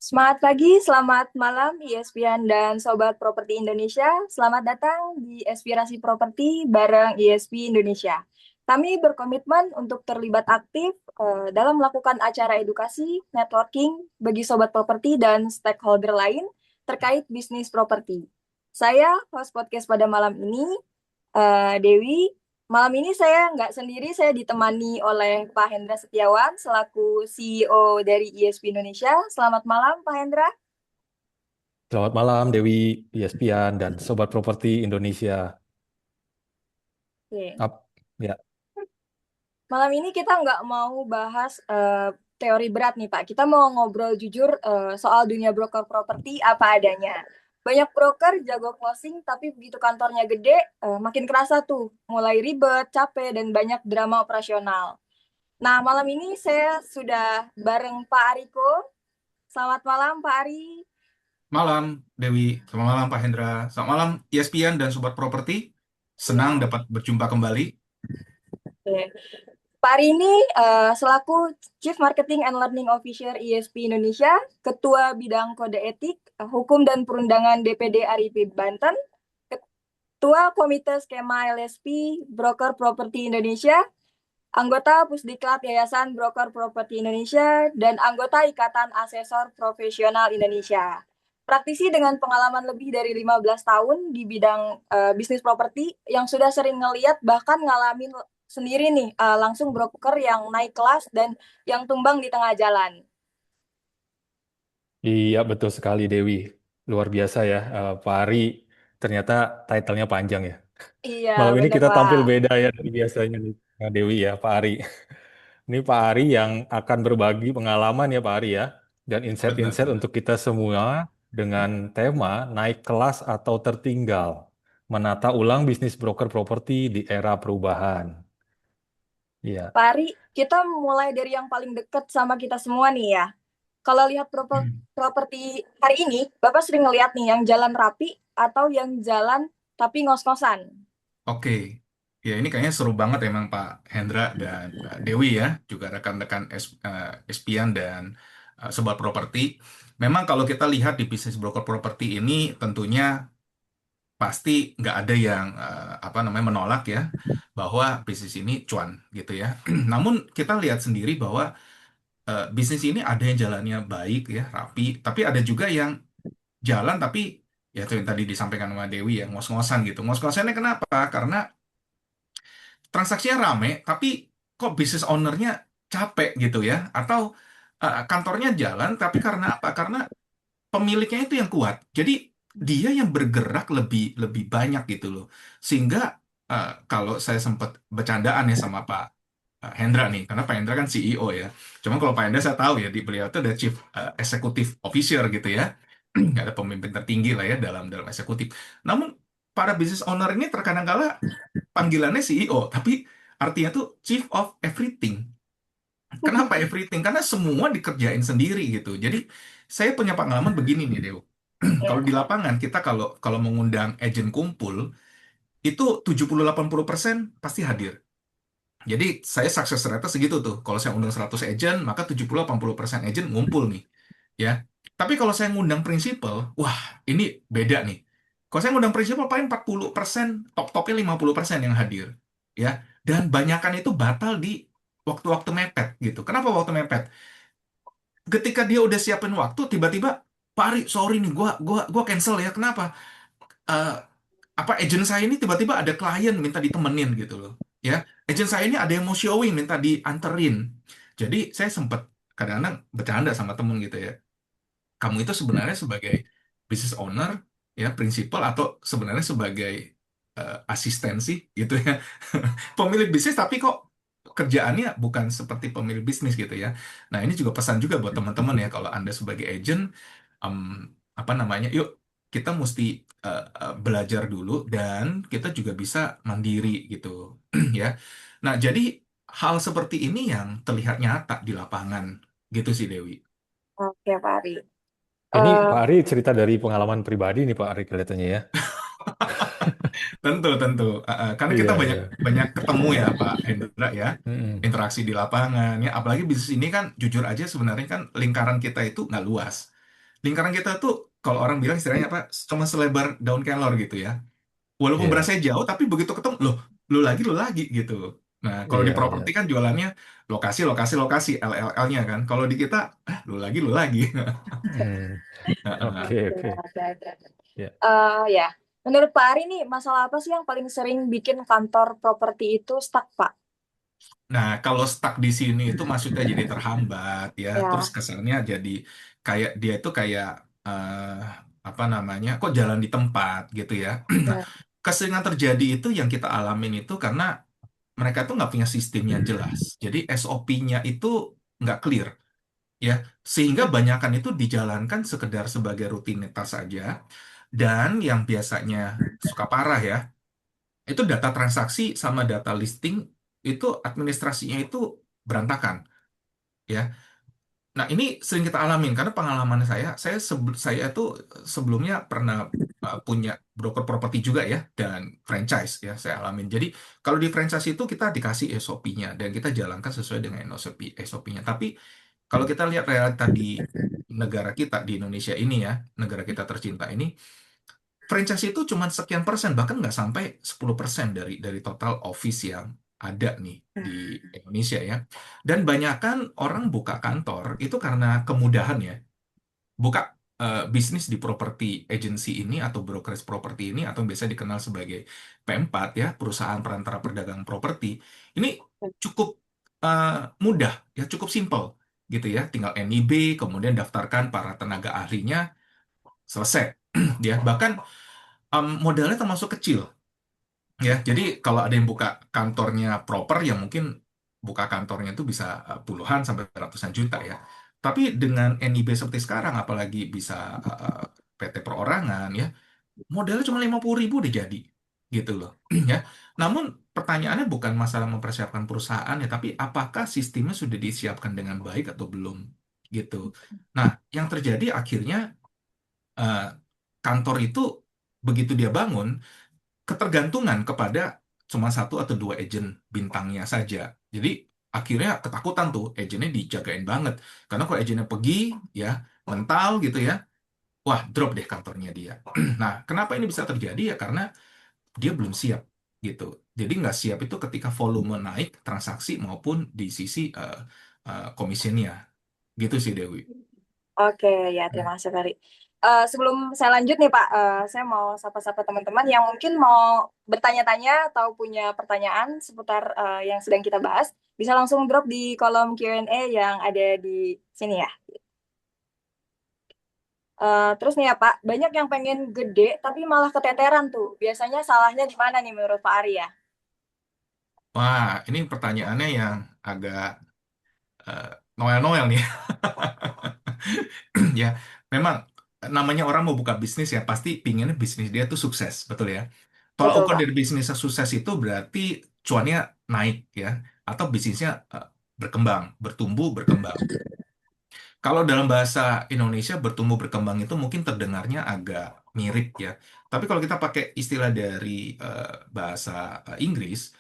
Semangat pagi, selamat malam ISPN dan Sobat Properti Indonesia. Selamat datang di Inspirasi Properti bareng ISP Indonesia. Kami berkomitmen untuk terlibat aktif dalam melakukan acara edukasi, networking bagi Sobat Properti dan stakeholder lain terkait bisnis properti. Saya, host podcast pada malam ini, Dewi. Malam ini saya nggak sendiri, saya ditemani oleh Pak Hendra Setiawan selaku CEO dari ISP Indonesia. Selamat malam, Pak Hendra. Selamat malam Dewi Yespian dan Sobat Properti Indonesia. Oke. Ya, Malam ini kita nggak mau bahas teori berat nih, Pak. Kita mau ngobrol jujur soal dunia broker properti apa adanya. Banyak broker jago closing, tapi begitu kantornya gede, makin kerasa tuh. Mulai ribet, capek, dan banyak drama operasional. Nah, malam ini saya sudah bareng Pak Ariko. Selamat malam, Pak Ari. Malam, Dewi. Selamat malam, Pak Hendra. Selamat malam, ESPN dan Sobat Properti. Senang Ya. dapat berjumpa kembali. Oke. Pak Ari ini selaku Chief Marketing and Learning Officer ISP Indonesia, Ketua Bidang Kode Etik, Hukum dan Perundangan DPD ARIP Banten, Ketua Komite Skema LSP Broker Properti Indonesia, anggota Pusdiklat Yayasan Broker Properti Indonesia, dan anggota Ikatan Asesor Profesional Indonesia. Praktisi dengan pengalaman lebih dari 15 tahun di bidang bisnis properti yang sudah sering ngeliat bahkan ngalamin sendiri nih langsung broker yang naik kelas dan yang tumbang di tengah jalan. iya betul sekali Dewi. Luar biasa ya, Pak Ari. Ternyata title-nya panjang ya. Iya, Malam ini bener kita tampil Pak. beda ya dari biasanya nih, Dewi ya, Pak Ari. Ini Pak Ari yang akan berbagi pengalaman ya Pak Ari ya, dan Benar, insight-insight benar. untuk kita semua dengan tema naik kelas atau tertinggal, menata ulang bisnis broker properti di era perubahan. Iya. Pak Ari, kita mulai dari yang paling dekat sama kita semua nih ya. Kalau lihat properti hari ini, Bapak sering ngeliat nih yang jalan rapi atau yang jalan tapi ngos-ngosan. Oke. Ya, ini kayaknya seru banget emang Pak Hendra dan Dewi ya, juga rekan-rekan ESPN dan Sobat Properti. Memang kalau kita lihat di bisnis broker properti ini, tentunya pasti nggak ada yang apa namanya menolak ya bahwa bisnis ini cuan gitu ya. Namun kita lihat sendiri bahwa bisnis ini ada yang jalannya baik ya, rapi, tapi ada juga yang jalan tapi ya itu yang tadi disampaikan sama Dewi ya, ngos-ngosan gitu. Ngos-ngosannya kenapa? Karena transaksinya rame, tapi kok bisnis ownernya capek gitu ya, atau kantornya jalan, tapi karena apa? Karena pemiliknya itu yang kuat. Jadi dia yang bergerak lebih lebih banyak gitu loh. Sehingga kalau saya sempat bercandaan ya sama Pak Hendra nih, karena Pak Hendra kan CEO ya. Cuma kalau Pak Hendra saya tahu ya di beliau itu ada Chief Executive Officer gitu ya. Nggak ada pemimpin tertinggi lah ya dalam dalam eksekutif. Namun para business owner ini terkadang kala panggilannya CEO, tapi artinya tuh Chief of Everything. Kenapa everything? Karena semua dikerjain sendiri gitu. Jadi saya punya pengalaman begini nih, Dew. Kalau di Ya. lapangan kita kalau kalau mengundang agent kumpul itu 70-80% pasti hadir. Jadi saya sukses rate segitu tuh. Kalau saya undang 100 agent, maka 70-80% agent ngumpul nih. Ya. Tapi kalau saya ngundang prinsipal, wah ini beda nih. Kalau saya ngundang prinsipal paling 40%, top-topnya 50% yang hadir. Ya. Dan banyakan itu batal di waktu-waktu mepet gitu. Kenapa waktu mepet? Ketika dia udah siapin waktu, tiba-tiba, Pak Ari, sorry nih, gua cancel ya. Kenapa? Eh, apa agent saya ini tiba-tiba ada klien minta ditemenin gitu loh. Ya, agent saya ini ada yang mau showing minta dianterin. Jadi saya sempat kadang-kadang bercanda sama temen gitu ya. Kamu itu sebenarnya sebagai business owner, ya, principal atau sebenarnya sebagai asistensi gitu ya. Pemilik bisnis tapi kok kerjaannya bukan seperti pemilik bisnis gitu ya. Nah, ini juga pesan juga buat teman-teman ya kalau Anda sebagai agent em, apa namanya? Yuk kita mesti belajar dulu dan kita juga bisa mandiri gitu ya. Nah, jadi hal seperti ini yang terlihat nyata di lapangan gitu sih Dewi. Oke, Pak Ari. Ini Eh, Pak Ari cerita dari pengalaman pribadi nih Pak Ari kelihatannya ya. Tentu, tentu. Karena kita Iya, banyak iya. banyak ketemu ya Pak Hendra ya, Mm-mm. interaksi di lapangan ya. Apalagi bisnis ini kan jujur aja sebenarnya kan lingkaran kita itu nggak luas. lingkaran kita tuh kalau orang bilang istilahnya apa, cuma selebar daun kelor gitu ya. Walaupun Iya, berasnya jauh, tapi begitu ketemu, loh, lu lagi gitu. Nah, kalau di iya, iya. properti kan jualannya lokasi, lokasi, lokasi, LLL-nya kan. Kalau di kita, lu lagi. Hmm, oke, Oke, oke. oke, oke. Ya. Ya, menurut Pak Ari nih, masalah apa sih yang paling sering bikin kantor properti itu stuck, Pak? Nah, kalau stuck di sini itu maksudnya jadi terhambat ya. Terus Ya, kesannya jadi kayak dia itu kayak eh, apa namanya? Kok jalan di tempat gitu ya. Nah, ya, keseringan terjadi itu yang kita alamin itu karena mereka tuh nggak punya sistem yang jelas. Jadi SOP-nya itu nggak clear ya. Sehingga banyakan itu dijalankan sekedar sebagai rutinitas saja. Dan yang biasanya suka parah ya, itu data transaksi sama data listing itu administrasinya itu berantakan ya. Nah, ini sering kita alamin karena pengalaman saya itu sebelumnya pernah punya broker properti juga ya dan franchise ya saya alamin. Jadi kalau di franchise itu kita dikasih SOP-nya dan kita jalankan sesuai dengan SOP-nya. Tapi kalau kita lihat realita di negara kita di Indonesia ini ya, negara kita tercinta ini, franchise itu cuma sekian persen, bahkan nggak sampai 10% dari total office yang ada nih di Indonesia ya. Dan banyakan orang buka kantor itu karena kemudahan ya. Buka bisnis di properti agency ini atau brokerage properti ini atau yang biasa dikenal sebagai P4 ya, perusahaan perantara perdagangan properti. Ini cukup eh, mudah ya, cukup simple gitu ya. Tinggal NIB, kemudian daftarkan para tenaga ahlinya, selesai. Ya, bahkan modalnya termasuk kecil ya. Jadi kalau ada yang buka kantornya proper ya mungkin buka kantornya itu bisa puluhan sampai ratusan juta ya. Tapi dengan NIB seperti sekarang apalagi bisa PT perorangan ya, modalnya cuma 50.000 udah jadi gitu loh ya. Namun pertanyaannya bukan masalah mempersiapkan perusahaan ya, tapi apakah sistemnya sudah disiapkan dengan baik atau belum gitu. Nah, yang terjadi akhirnya eh, kantor itu begitu dia bangun ketergantungan kepada cuma satu atau dua agen bintangnya saja. Jadi akhirnya ketakutan tuh agennya dijagain banget. Karena kalau agennya pergi ya mental gitu ya, wah drop deh kantornya dia. Nah, kenapa ini bisa terjadi ya? Karena dia belum siap gitu. Jadi nggak siap itu ketika volume naik transaksi maupun di sisi komisinya. Gitu sih Dewi. oke, ya, terima kasih, Pak Ari. Sebelum saya lanjut nih, Pak, saya mau sapa-sapa teman-teman yang mungkin mau bertanya-tanya atau punya pertanyaan seputar yang sedang kita bahas, bisa langsung drop di kolom Q&A yang ada di sini ya. Terus nih ya Pak, banyak yang pengen gede tapi malah keteteran tuh. Biasanya salahnya di mana nih menurut Pak Ari ya? Wah, ini pertanyaannya yang agak eh, Noel-Noel nih. Ya, memang namanya orang mau buka bisnis ya pasti pinginnya bisnis dia tuh sukses, betul ya. Kalau Betul ukur Pak. dari bisnisnya sukses itu berarti cuannya naik ya, atau bisnisnya berkembang, bertumbuh, berkembang. Kalau dalam bahasa Indonesia bertumbuh berkembang itu mungkin terdengarnya agak mirip ya. Tapi kalau kita pakai istilah dari bahasa Inggris,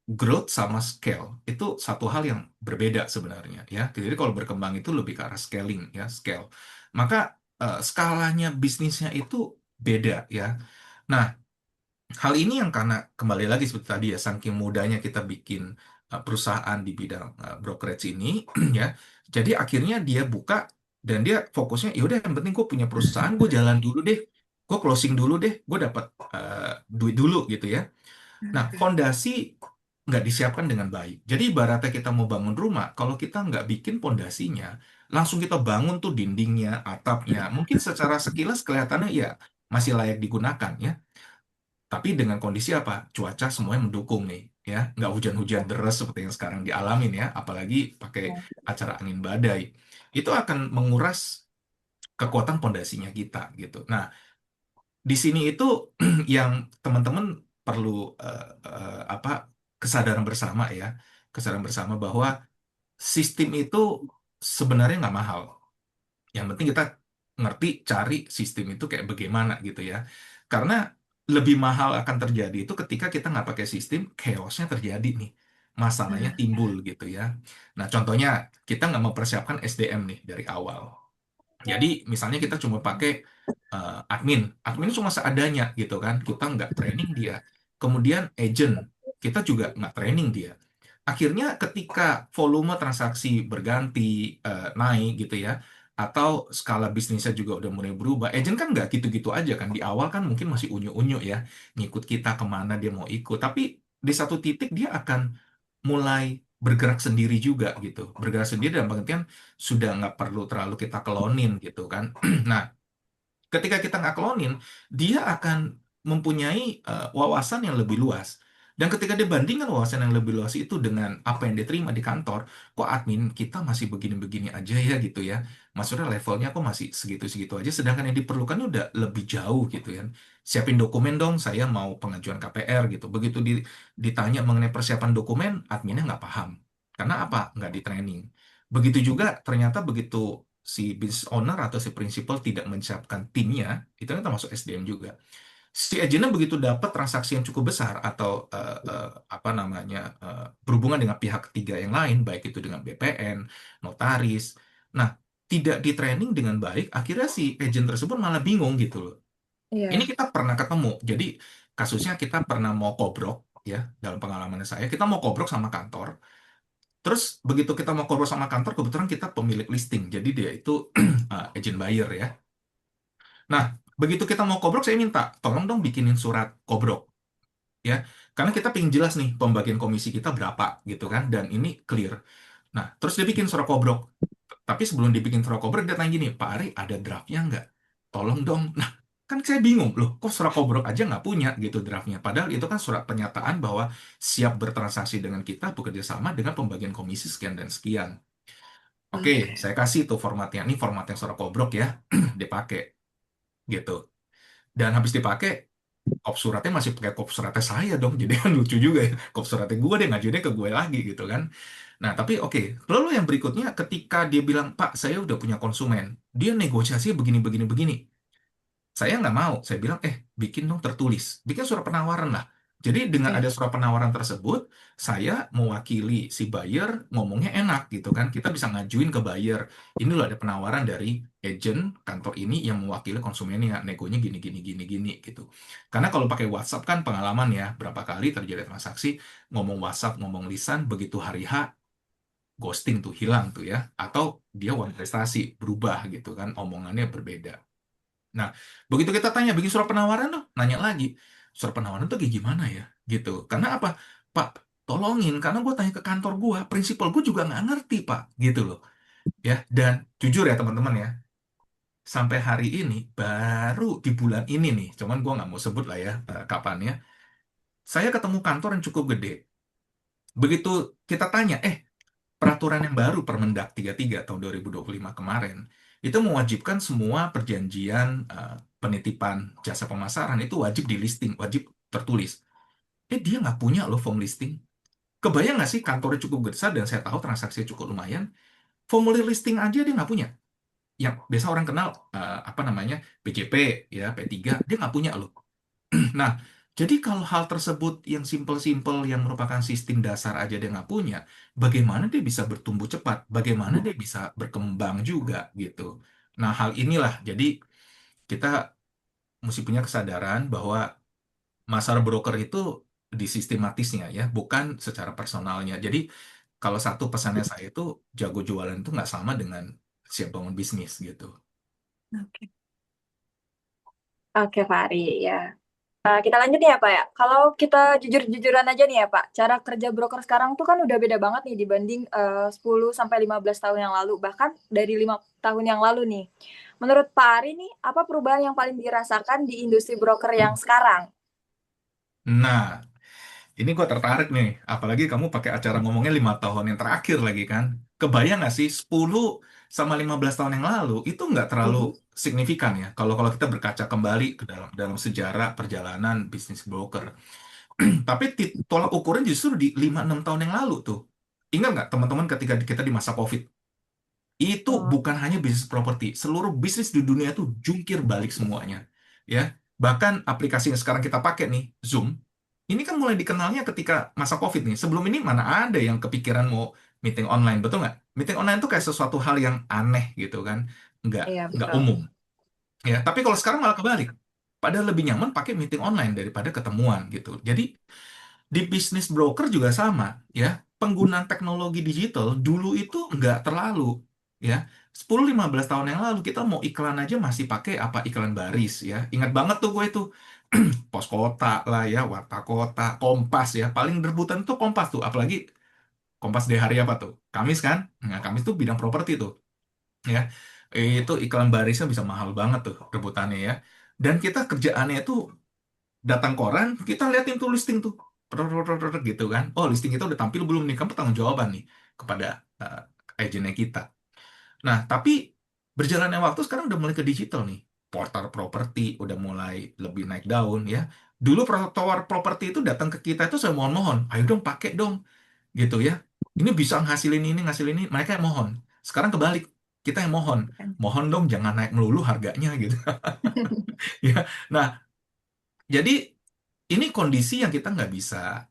growth sama scale itu satu hal yang berbeda sebenarnya ya. Jadi kalau berkembang itu lebih ke arah scaling ya, scale. Maka skalanya bisnisnya itu beda ya. Nah, hal ini yang karena kembali lagi seperti tadi ya, saking mudahnya kita bikin perusahaan di bidang brokerage ini ya. Jadi akhirnya dia buka dan dia fokusnya ya udah yang penting gue punya perusahaan, gue jalan dulu deh. Gue closing dulu deh, gue dapat duit dulu gitu ya. Nah, fondasi nggak disiapkan dengan baik. Jadi ibaratnya kita mau bangun rumah, kalau kita nggak bikin fondasinya, langsung kita bangun tuh dindingnya, atapnya, mungkin secara sekilas kelihatannya ya masih layak digunakan ya. Tapi dengan kondisi apa? Cuaca semuanya mendukung nih, ya. Nggak hujan-hujan deras seperti yang sekarang dialamin ya, apalagi pakai acara angin badai. Itu akan menguras kekuatan pondasinya kita gitu. Nah, di sini itu yang teman-teman perlu apa kesadaran bersama ya, kesadaran bersama bahwa sistem itu sebenarnya nggak mahal. Yang penting kita ngerti cari sistem itu kayak bagaimana gitu ya. Karena lebih mahal akan terjadi itu ketika kita nggak pakai sistem, chaosnya terjadi nih. Masalahnya timbul gitu ya. Nah contohnya kita nggak mempersiapkan SDM nih dari awal. Jadi misalnya kita cuma pakai admin cuma seadanya gitu kan, kita nggak training dia. Kemudian agent, kita juga nggak training dia. Akhirnya ketika volume transaksi berganti, naik gitu ya, atau skala bisnisnya juga udah mulai berubah, agent kan nggak gitu-gitu aja kan. Di awal kan mungkin masih unyu-unyu ya, ngikut kita kemana dia mau ikut. Tapi di satu titik dia akan mulai bergerak sendiri juga gitu. Bergerak sendiri dalam pengertian sudah nggak perlu terlalu kita kelonin gitu kan. Nah, ketika kita nggak klonin, dia akan mempunyai wawasan yang lebih luas. Dan ketika dibandingkan wawasan yang lebih luas itu dengan apa yang diterima di kantor, kok admin kita masih begini-begini aja ya gitu ya. Maksudnya levelnya kok masih segitu-segitu aja, sedangkan yang diperlukan udah lebih jauh gitu ya. Siapin dokumen dong, saya mau pengajuan KPR gitu. Begitu ditanya mengenai persiapan dokumen, adminnya nggak paham. Karena apa? Nggak di training. Begitu juga ternyata begitu si business owner atau si principal tidak menyiapkan timnya, itu kan termasuk SDM juga. Si agennya begitu dapat transaksi yang cukup besar atau apa namanya berhubungan dengan pihak ketiga yang lain, baik itu dengan BPN, notaris. Nah, tidak di training dengan baik, akhirnya si agent tersebut malah bingung gitu loh. Ini Iya. kita pernah ketemu. Jadi kasusnya kita pernah mau kobrok ya, dalam pengalaman saya, kita mau kobrok sama kantor. Terus begitu kita mau kobrol sama kantor, kebetulan kita pemilik listing, jadi dia itu agent buyer ya. Nah, begitu kita mau kobrok, saya minta, tolong dong bikinin surat kobrok ya, karena kita pengen jelas nih pembagian komisi kita berapa gitu kan, dan ini clear. Nah, terus dia bikin surat kobrok. Tapi sebelum dibikin surat kobrok, dia tanya gini, Pak Ari, ada draftnya nggak? Tolong dong. Nah, kan saya bingung, loh, kok surat kobrok aja nggak punya gitu draftnya. Padahal itu kan surat pernyataan bahwa siap bertransaksi dengan kita, bekerja sama dengan pembagian komisi sekian dan sekian. Oke, Oke. saya kasih tuh formatnya. Ini formatnya surat kobrok ya, dipakai gitu. Dan habis dipakai, kop suratnya masih pakai kop suratnya saya dong. Jadi kan lucu juga ya. Kop suratnya gue, dia ngajuinnya ke gue lagi gitu kan. Nah, tapi oke. Lalu yang berikutnya ketika dia bilang, Pak, saya udah punya konsumen. Dia negosiasi begini, begini, begini. Saya nggak mau. Saya bilang, bikin dong tertulis. Bikin surat penawaran lah. Jadi dengan ada Iya. surat penawaran tersebut, saya mewakili si buyer ngomongnya enak gitu kan. Kita bisa ngajuin ke buyer. Ini loh ada penawaran dari agent kantor ini yang mewakili konsumennya. Negonya gini, gini, gini, gini gitu. Karena kalau pakai WhatsApp kan pengalaman ya, berapa kali terjadi transaksi, ngomong WhatsApp, ngomong lisan, begitu hari H, ghosting tuh, hilang tuh ya. Atau dia one prestasi, berubah gitu kan, omongannya berbeda. Nah, begitu kita tanya, bikin surat penawaran dong, nanya lagi, surat penawaran tuh kayak gimana ya? Gitu. Karena apa? Pak, tolongin, karena gue tanya ke kantor gue, prinsipal gue juga nggak ngerti, Pak. Gitu loh. Ya, dan jujur ya teman-teman ya, sampai hari ini, baru di bulan ini nih, cuman gue nggak mau sebut lah ya kapannya, saya ketemu kantor yang cukup gede. Begitu kita tanya, peraturan yang baru Permendak 33 tahun 2025 kemarin itu mewajibkan semua perjanjian penitipan jasa pemasaran itu wajib di listing, wajib tertulis. Dia nggak punya loh form listing. Kebayang nggak sih kantornya cukup besar dan saya tahu transaksinya cukup lumayan. Formulir listing aja dia nggak punya. Yang biasa orang kenal apa namanya PJP ya P3 dia nggak punya loh. Nah, jadi kalau hal tersebut yang simpel-simpel yang merupakan sistem dasar aja dia nggak punya, bagaimana dia bisa bertumbuh cepat? Bagaimana dia bisa berkembang juga gitu. Nah, hal inilah jadi kita mesti punya kesadaran bahwa masalah broker itu di sistematisnya ya, bukan secara personalnya. Jadi kalau satu pesannya saya itu jago jualan itu nggak sama dengan siap bangun bisnis gitu. Oke. Oke, Pak Ari, ya. Kita lanjut nih ya, Pak ya. Kalau kita jujur-jujuran aja nih ya, Pak. Cara kerja broker sekarang tuh kan udah beda banget nih dibanding 10 sampai 15 tahun yang lalu, bahkan dari 5 tahun yang lalu nih. Menurut Pak Ari nih, apa perubahan yang paling dirasakan di industri broker yang sekarang? Nah, ini gue tertarik nih, apalagi kamu pakai acara ngomongnya 5 tahun yang terakhir lagi kan. Kebayang nggak sih 10 sama 15 tahun yang lalu itu nggak terlalu Mhm. signifikan ya. Kalau kita berkaca kembali ke dalam dalam sejarah perjalanan bisnis broker. Tapi tolak ukurnya justru di 5-6 tahun yang lalu tuh. Ingat nggak teman-teman ketika kita di masa COVID? Itu Oh, bukan hanya bisnis properti, seluruh bisnis di dunia itu jungkir balik semuanya. Ya, bahkan aplikasi yang sekarang kita pakai nih, Zoom, ini kan mulai dikenalnya ketika masa COVID nih. Sebelum ini mana ada yang kepikiran mau meeting online, betul nggak? Meeting online itu kayak sesuatu hal yang aneh gitu kan. Iya, nggak betul. umum. Ya, tapi kalau sekarang malah kebalik. Padahal lebih nyaman pakai meeting online daripada ketemuan gitu. Jadi di bisnis broker juga sama, ya. Penggunaan teknologi digital dulu itu nggak terlalu, ya. 10-15 tahun yang lalu kita mau iklan aja masih pakai apa iklan baris, ya. Ingat banget tuh gue itu Pos Kota lah ya, Warta Kota, Kompas ya. Paling rebutan tuh Kompas tuh, apalagi Kompas di hari apa tuh? Kamis kan? Nah, Kamis tuh bidang properti tuh, ya. Itu iklan barisnya bisa mahal banget tuh rebutannya ya. Dan kita kerjaannya itu datang koran, kita liatin tuh listing tuh. Gitu kan. Oh, listing kita udah tampil belum nih? Kamu tanggung jawaban nih kepada agennya kita. Nah, tapi berjalannya waktu sekarang udah mulai ke digital nih. Portal properti udah mulai lebih naik daun ya. Dulu tower properti itu datang ke kita itu saya mohon-mohon, ayo dong pakai dong gitu ya. Ini bisa ngasilin ini, mereka yang mohon. Sekarang kebalik, kita yang mohon. Mohon dong jangan naik melulu harganya gitu. Ya. Nah, jadi ini kondisi yang kita nggak bisa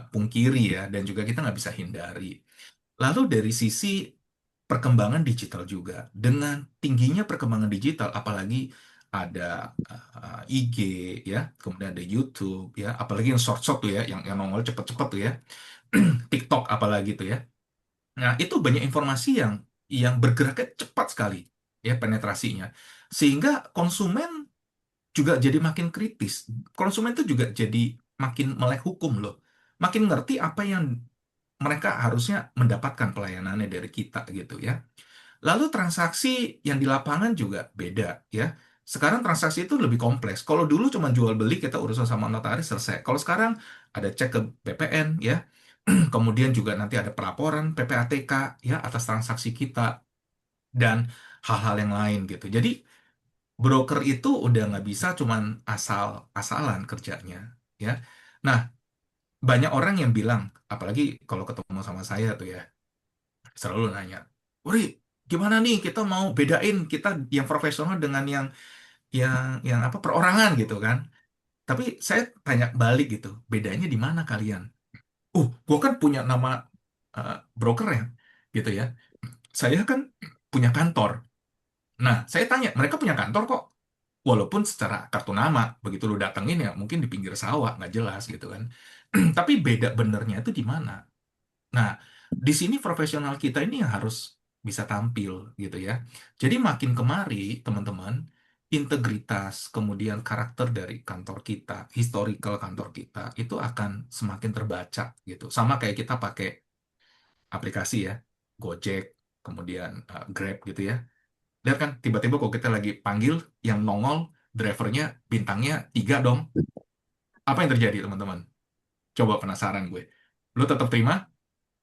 pungkiri ya, dan juga kita nggak bisa hindari. Lalu dari sisi perkembangan digital juga, dengan tingginya perkembangan digital, apalagi ada IG ya, kemudian ada YouTube ya, apalagi yang short-short tuh ya, yang nongol cepet-cepet tuh ya, TikTok apalagi tuh ya. Nah, itu banyak informasi yang bergeraknya cepat sekali ya penetrasinya. Sehingga konsumen juga jadi makin kritis. Konsumen itu juga jadi makin melek hukum loh. Makin ngerti apa yang mereka harusnya mendapatkan pelayanannya dari kita gitu ya. Lalu transaksi yang di lapangan juga beda ya. Sekarang transaksi itu lebih kompleks. Kalau dulu cuma jual beli kita urusan sama notaris selesai. Kalau sekarang ada cek ke BPN ya. Kemudian juga nanti ada pelaporan PPATK ya atas transaksi kita dan hal-hal yang lain gitu. Jadi broker itu udah nggak bisa cuman asal-asalan kerjanya ya. Nah, banyak orang yang bilang, apalagi kalau ketemu sama saya tuh ya, selalu nanya, Uri, gimana nih kita mau bedain kita yang profesional dengan yang apa perorangan gitu kan? Tapi saya tanya balik gitu, bedanya di mana kalian? Gua kan punya nama broker ya, gitu ya. Saya kan punya kantor. Nah, saya tanya, mereka punya kantor kok. Walaupun secara kartu nama, begitu lu datengin ya mungkin di pinggir sawah, nggak jelas gitu kan. Tapi beda benernya itu di mana? Nah, di sini profesional kita ini yang harus bisa tampil gitu ya. Jadi makin kemari, teman-teman, integritas, kemudian karakter dari kantor kita, historical kantor kita, itu akan semakin terbaca gitu. Sama kayak kita pakai aplikasi ya, Gojek, kemudian Grab gitu ya. Lihat kan, tiba-tiba kalau kita lagi panggil, yang nongol, drivernya bintangnya 3 dong. Apa yang terjadi, teman-teman? Coba penasaran gue. Lu tetap terima?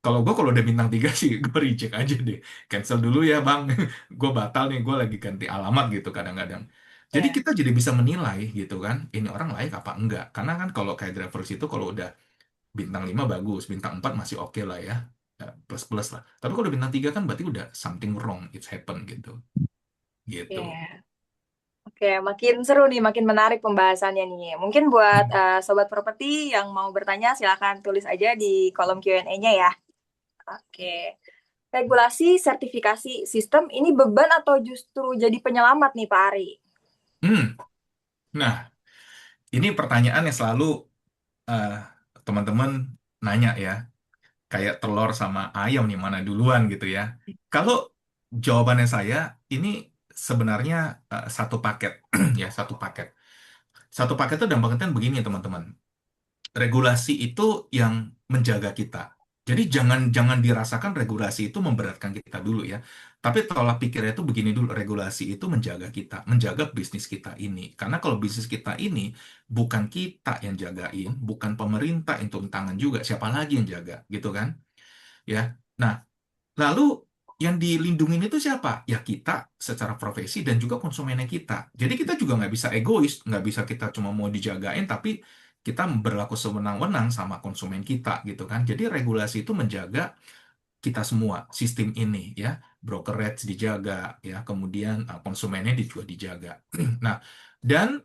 Kalau udah bintang 3 sih, gue reject aja deh. Cancel dulu ya, Bang. Gue batal nih, gue lagi ganti alamat gitu kadang-kadang. Jadi Ya. kita jadi bisa menilai gitu kan, ini orang layak apa enggak. Karena kan kalau kayak drivers itu, kalau udah bintang 5 bagus, bintang 4 masih oke lah ya. Plus-plus lah. Tapi kalau udah bintang 3 kan berarti udah something wrong, it's happen gitu. Gitu. Ya. Oke, makin seru nih, makin menarik pembahasannya nih. Mungkin buat sobat properti yang mau bertanya, silakan tulis aja di kolom Q&A-nya ya. Oke. Regulasi sertifikasi sistem ini beban atau justru jadi penyelamat nih Pak Ari? Hmm. Nah, ini pertanyaan yang selalu eh, teman-teman nanya ya. Kayak telur sama ayam nih mana duluan gitu ya. Kalau jawabannya saya ini sebenarnya satu paket ya satu paket. Satu paket itu dampaknya kan begini teman-teman. Regulasi itu yang menjaga kita. Jadi jangan jangan dirasakan regulasi itu memberatkan kita dulu ya. Tapi tolak pikirnya itu begini dulu, regulasi itu menjaga kita, menjaga bisnis kita ini. Karena kalau bisnis kita ini bukan kita yang jagain, bukan pemerintah yang turun tangan juga, siapa lagi yang jaga, gitu kan? Ya. Nah, lalu yang dilindungin itu siapa? Ya kita secara profesi dan juga konsumennya kita. Jadi kita juga nggak bisa egois, nggak bisa kita cuma mau dijagain, tapi kita berlaku sewenang-wenang sama konsumen kita gitu kan. Jadi regulasi itu menjaga kita semua, sistem ini ya, broker rates dijaga, ya, kemudian konsumennya juga dijaga. Nah, dan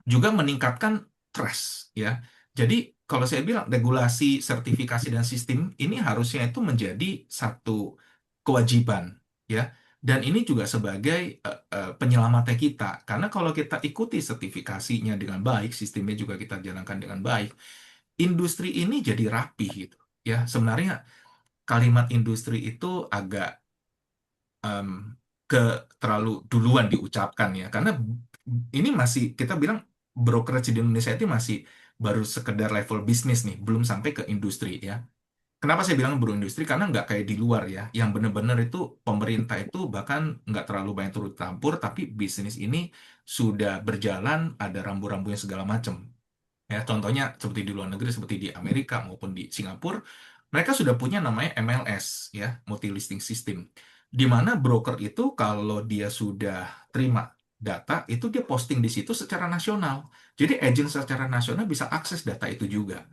juga meningkatkan trust ya. Jadi kalau saya bilang regulasi, sertifikasi dan sistem ini harusnya itu menjadi satu kewajiban ya Dan ini juga sebagai penyelamatnya kita. Karena kalau kita ikuti sertifikasinya dengan baik, sistemnya juga kita jalankan dengan baik, industri ini jadi rapih gitu. Ya, sebenarnya kalimat industri itu agak em, ke terlalu duluan diucapkan ya, karena ini masih kita bilang brokerage di Indonesia itu masih baru sekedar level bisnis nih, belum sampai ke industri ya. Kenapa saya bilang bro industri? Karena nggak kayak di luar ya, yang benar-benar itu pemerintah itu bahkan nggak terlalu banyak turut campur, tapi bisnis ini sudah berjalan, ada rambu-rambunya segala macam. Ya, contohnya seperti di luar negeri, seperti di Amerika maupun di Singapura, mereka sudah punya namanya MLS, ya, multi listing system, di mana broker itu kalau dia sudah terima data, itu dia posting di situ secara nasional. Jadi agent secara nasional bisa akses data itu juga.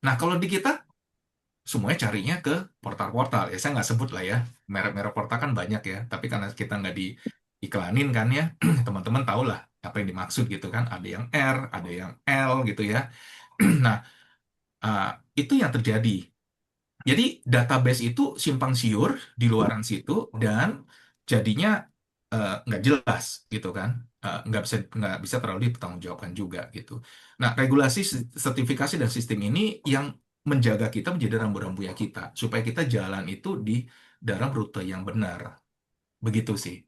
Nah, kalau di kita semuanya carinya ke portal-portal. Ya, saya nggak sebut lah ya, merek-merek portal kan banyak ya, tapi karena kita nggak diiklanin kan ya, teman-teman tahu lah apa yang dimaksud gitu kan. Ada yang R, ada yang L gitu ya. Nah, ah, itu yang terjadi. Jadi database itu simpang siur di luaran situ dan jadinya nggak jelas gitu kan. Nggak bisa terlalu dipertanggungjawabkan juga gitu. Nah, regulasi sertifikasi dan sistem ini yang menjaga kita menjadi rambu-rambunya kita supaya kita jalan itu di dalam rute yang benar. Begitu sih.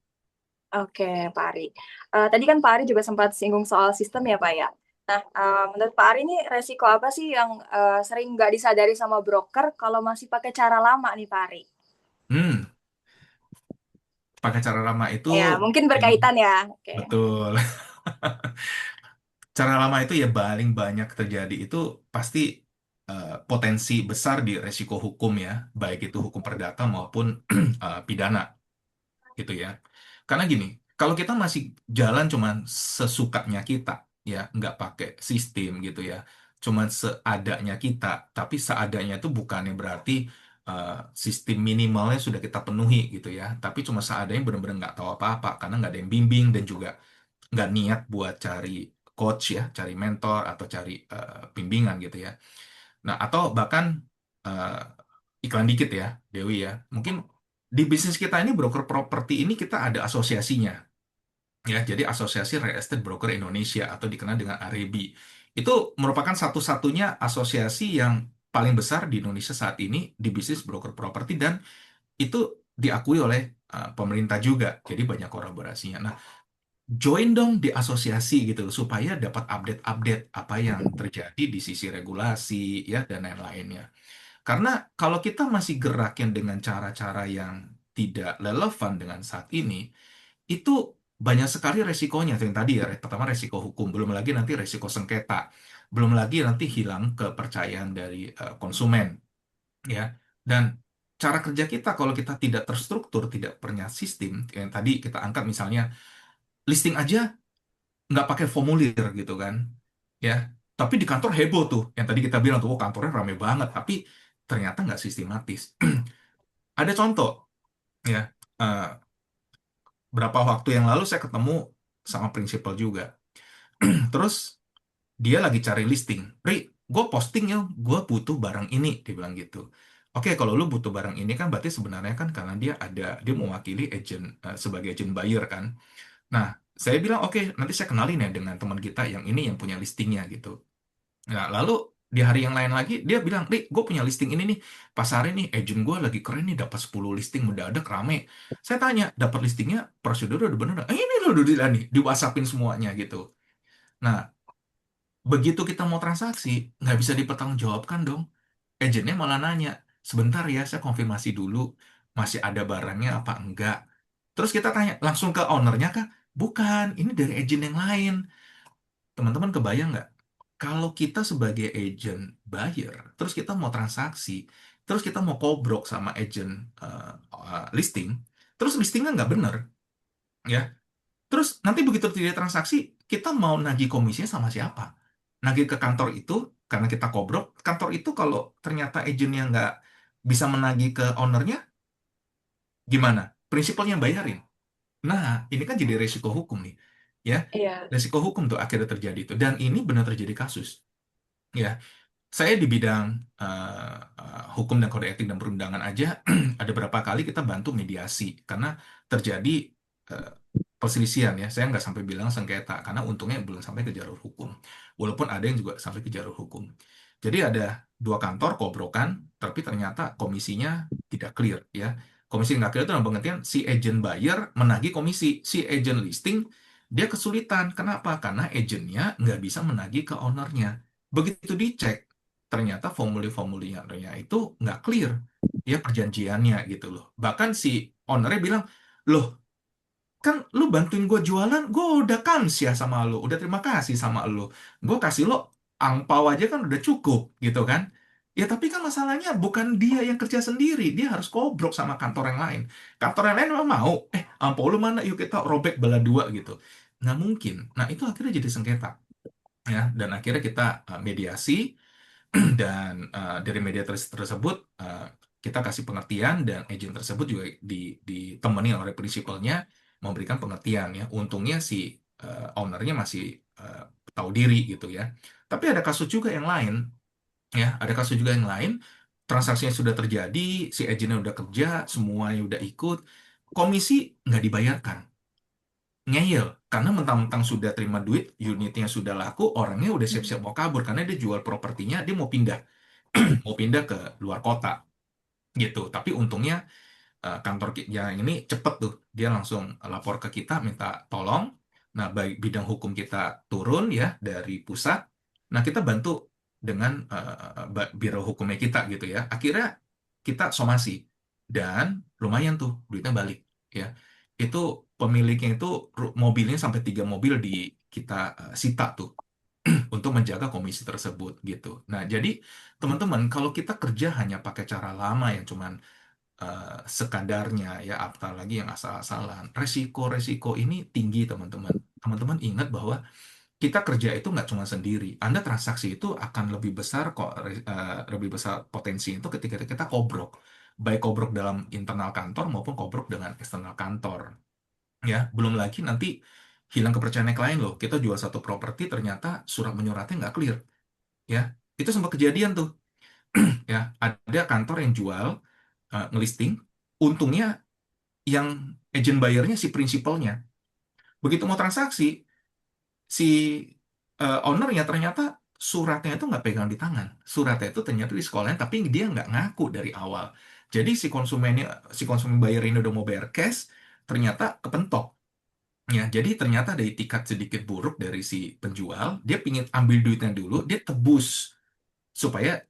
Oke, Pak Ari. Tadi kan Pak Ari juga sempat singgung soal sistem ya, Pak ya. Nah, menurut Pak Ari ini resiko apa sih yang sering nggak disadari sama broker kalau masih pakai cara lama nih, Pak Ari? Hmm, pakai cara lama itu Ya, mungkin ini berkaitan ya. Oke. betul. Cara lama itu ya paling banyak terjadi itu pasti potensi besar di resiko hukum ya, baik itu hukum perdata maupun pidana gitu ya. Karena gini, kalau kita masih jalan cuman sesukanya kita ya, nggak pakai sistem gitu ya, cuman seadanya kita, tapi seadanya itu bukannya berarti eh, sistem minimalnya sudah kita penuhi gitu ya, tapi cuma seadanya benar-benar nggak tahu apa-apa karena nggak ada yang bimbing dan juga nggak niat buat cari coach ya, cari mentor atau cari bimbingan gitu ya. Nah, atau bahkan iklan dikit ya, Dewi ya. Mungkin di bisnis kita ini broker properti ini kita ada asosiasinya ya. Jadi Asosiasi Real Estate Broker Indonesia atau dikenal dengan AREBI. Itu merupakan satu-satunya asosiasi yang paling besar di Indonesia saat ini di bisnis broker properti dan itu diakui oleh pemerintah juga. Jadi banyak kolaborasinya. Nah, join dong di asosiasi gitu loh, supaya dapat update-update apa yang terjadi di sisi regulasi ya dan lain-lainnya. Karena kalau kita masih gerakin dengan cara-cara yang tidak relevan dengan saat ini, itu banyak sekali resikonya. Yang tadi ya, pertama resiko hukum, belum lagi nanti resiko sengketa, belum lagi nanti hilang kepercayaan dari konsumen ya. Dan cara kerja kita kalau kita tidak terstruktur, tidak punya sistem, yang tadi kita angkat misalnya listing aja nggak pakai formulir gitu kan ya, tapi di kantor heboh tuh yang tadi kita bilang tuh, oh, kantornya rame banget tapi ternyata nggak sistematis. Ada contoh ya, eh, berapa waktu yang lalu saya ketemu sama prinsipal juga. Terus dia lagi cari listing, Ri, gue posting ya, gue butuh barang ini, dia bilang gitu. Oke, kalau lu butuh barang ini kan berarti sebenarnya kan karena dia mewakili agent, sebagai agent buyer kan. Nah, saya bilang oke, nanti saya kenalin ya dengan teman kita yang ini yang punya listingnya gitu. Nah, lalu di hari yang lain lagi dia bilang, Rik, gue punya listing ini nih, pasarnya nih, agent gue lagi keren nih, dapat 10 listing mendadak rame. Saya tanya, dapat listingnya, prosedur udah bener nggak? Ini loh udah nih, di WhatsAppin semuanya gitu. Nah, begitu kita mau transaksi, nggak bisa dipertanggungjawabkan dong. Agentnya malah nanya, sebentar ya, saya konfirmasi dulu, masih ada barangnya apa enggak. Terus kita tanya, langsung ke ownernya kah? Bukan, ini dari agent yang lain. Teman-teman kebayang nggak? Kalau kita sebagai agent buyer, terus kita mau transaksi, terus kita mau kobrok sama agent listing, terus listingnya nggak bener, ya. Terus nanti begitu tidak transaksi, kita mau nagih komisinya sama siapa? Nagih ke kantor itu, karena kita kobrok, kantor itu kalau ternyata agentnya nggak bisa menagih ke ownernya, gimana? Prinsipalnya yang bayarin. Nah, ini kan jadi resiko hukum nih, ya. Iya. Resiko hukum tuh akhirnya terjadi itu. Dan ini benar terjadi kasus. Ya, saya di bidang hukum dan kode etik dan perundangan aja ada berapa kali kita bantu mediasi karena terjadi eh, perselisihan ya. Saya nggak sampai bilang sengketa karena untungnya belum sampai ke jalur hukum. Walaupun ada yang juga sampai ke jalur hukum. Jadi ada dua kantor kobrokan, tapi ternyata komisinya tidak clear ya. Komisi nggak clear itu dalam pengertian si agent buyer menagih komisi, si agent listing dia kesulitan. Kenapa? Karena agentnya nggak bisa menagih ke ownernya. Begitu dicek, ternyata formulirnya itu nggak clear ya perjanjiannya gitu loh. Bahkan si ownernya bilang, loh kan lu bantuin gue jualan, gue udah kansia sama lu, udah terima kasih sama lu, gue kasih lo angpau aja kan udah cukup gitu kan. Ya tapi kan masalahnya bukan dia yang kerja sendiri, dia harus kobrok sama kantor yang lain. Kantor yang lain memang mau, angpau lu mana, yuk kita robek belah dua gitu. Nggak mungkin. Nah itu akhirnya jadi sengketa ya, dan akhirnya kita mediasi. Dan dari media tersebut kita kasih pengertian dan agent tersebut juga ditemani oleh prinsipalnya memberikan pengertian ya. Untungnya si ownernya masih tahu diri gitu ya. Tapi ada kasus juga yang lain ya, ada kasus juga yang lain. Transaksinya sudah terjadi, si agentnya udah kerja, semuanya udah ikut, komisi nggak dibayarkan. Ngeyel, karena mentang-mentang sudah terima duit, unitnya sudah laku, orangnya udah siap-siap mau kabur karena dia jual propertinya, dia mau pindah ke luar kota gitu. Tapi untungnya kantor yang ini cepet tuh, dia langsung lapor ke kita minta tolong. Nah, baik bidang hukum kita turun ya dari pusat. Nah, kita bantu dengan biro hukumnya kita gitu ya. Akhirnya kita somasi dan lumayan tuh duitnya balik ya. Itu pemiliknya itu mobilnya sampai 3 mobil di kita sita tuh untuk menjaga komisi tersebut gitu. Nah, jadi teman-teman, kalau kita kerja hanya pakai cara lama yang cuman sekadarnya ya, apalagi yang asal-asalan, resiko-resiko ini tinggi teman-teman. Teman-teman ingat bahwa kita kerja itu nggak cuma sendiri. Anda transaksi itu akan lebih besar kok, lebih besar potensi itu ketika kita kobrok. Baik kobrok dalam internal kantor maupun kobrok dengan eksternal kantor. Ya, belum lagi nanti hilang kepercayaan klien loh. Kita jual satu properti ternyata surat menyuratnya nggak clear. Ya, itu sempat kejadian tuh. Ya, ada kantor yang jual ngelisting, untungnya yang agent bayarnya si prinsipalnya. Begitu mau transaksi, si ownernya ternyata suratnya itu nggak pegang di tangan. Suratnya itu ternyata di sekolahan, tapi dia nggak ngaku dari awal. Jadi si konsumen bayar ini udah mau bayar cash, ternyata kepentok. Ya, jadi ternyata ada itikat sedikit buruk dari si penjual. Dia pingin ambil duitnya dulu, dia tebus supaya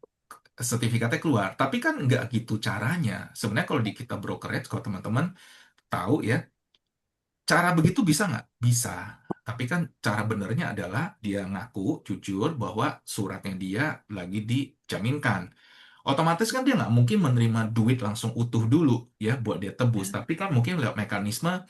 sertifikatnya keluar. Tapi kan nggak gitu caranya. Sebenarnya kalau di kita brokerage, kalau teman-teman tahu ya, cara begitu bisa nggak? Bisa. Tapi kan cara benernya adalah dia ngaku jujur bahwa suratnya dia lagi dijaminkan. Otomatis kan dia nggak mungkin menerima duit langsung utuh dulu ya buat dia tebus. Tapi kan mungkin lewat mekanisme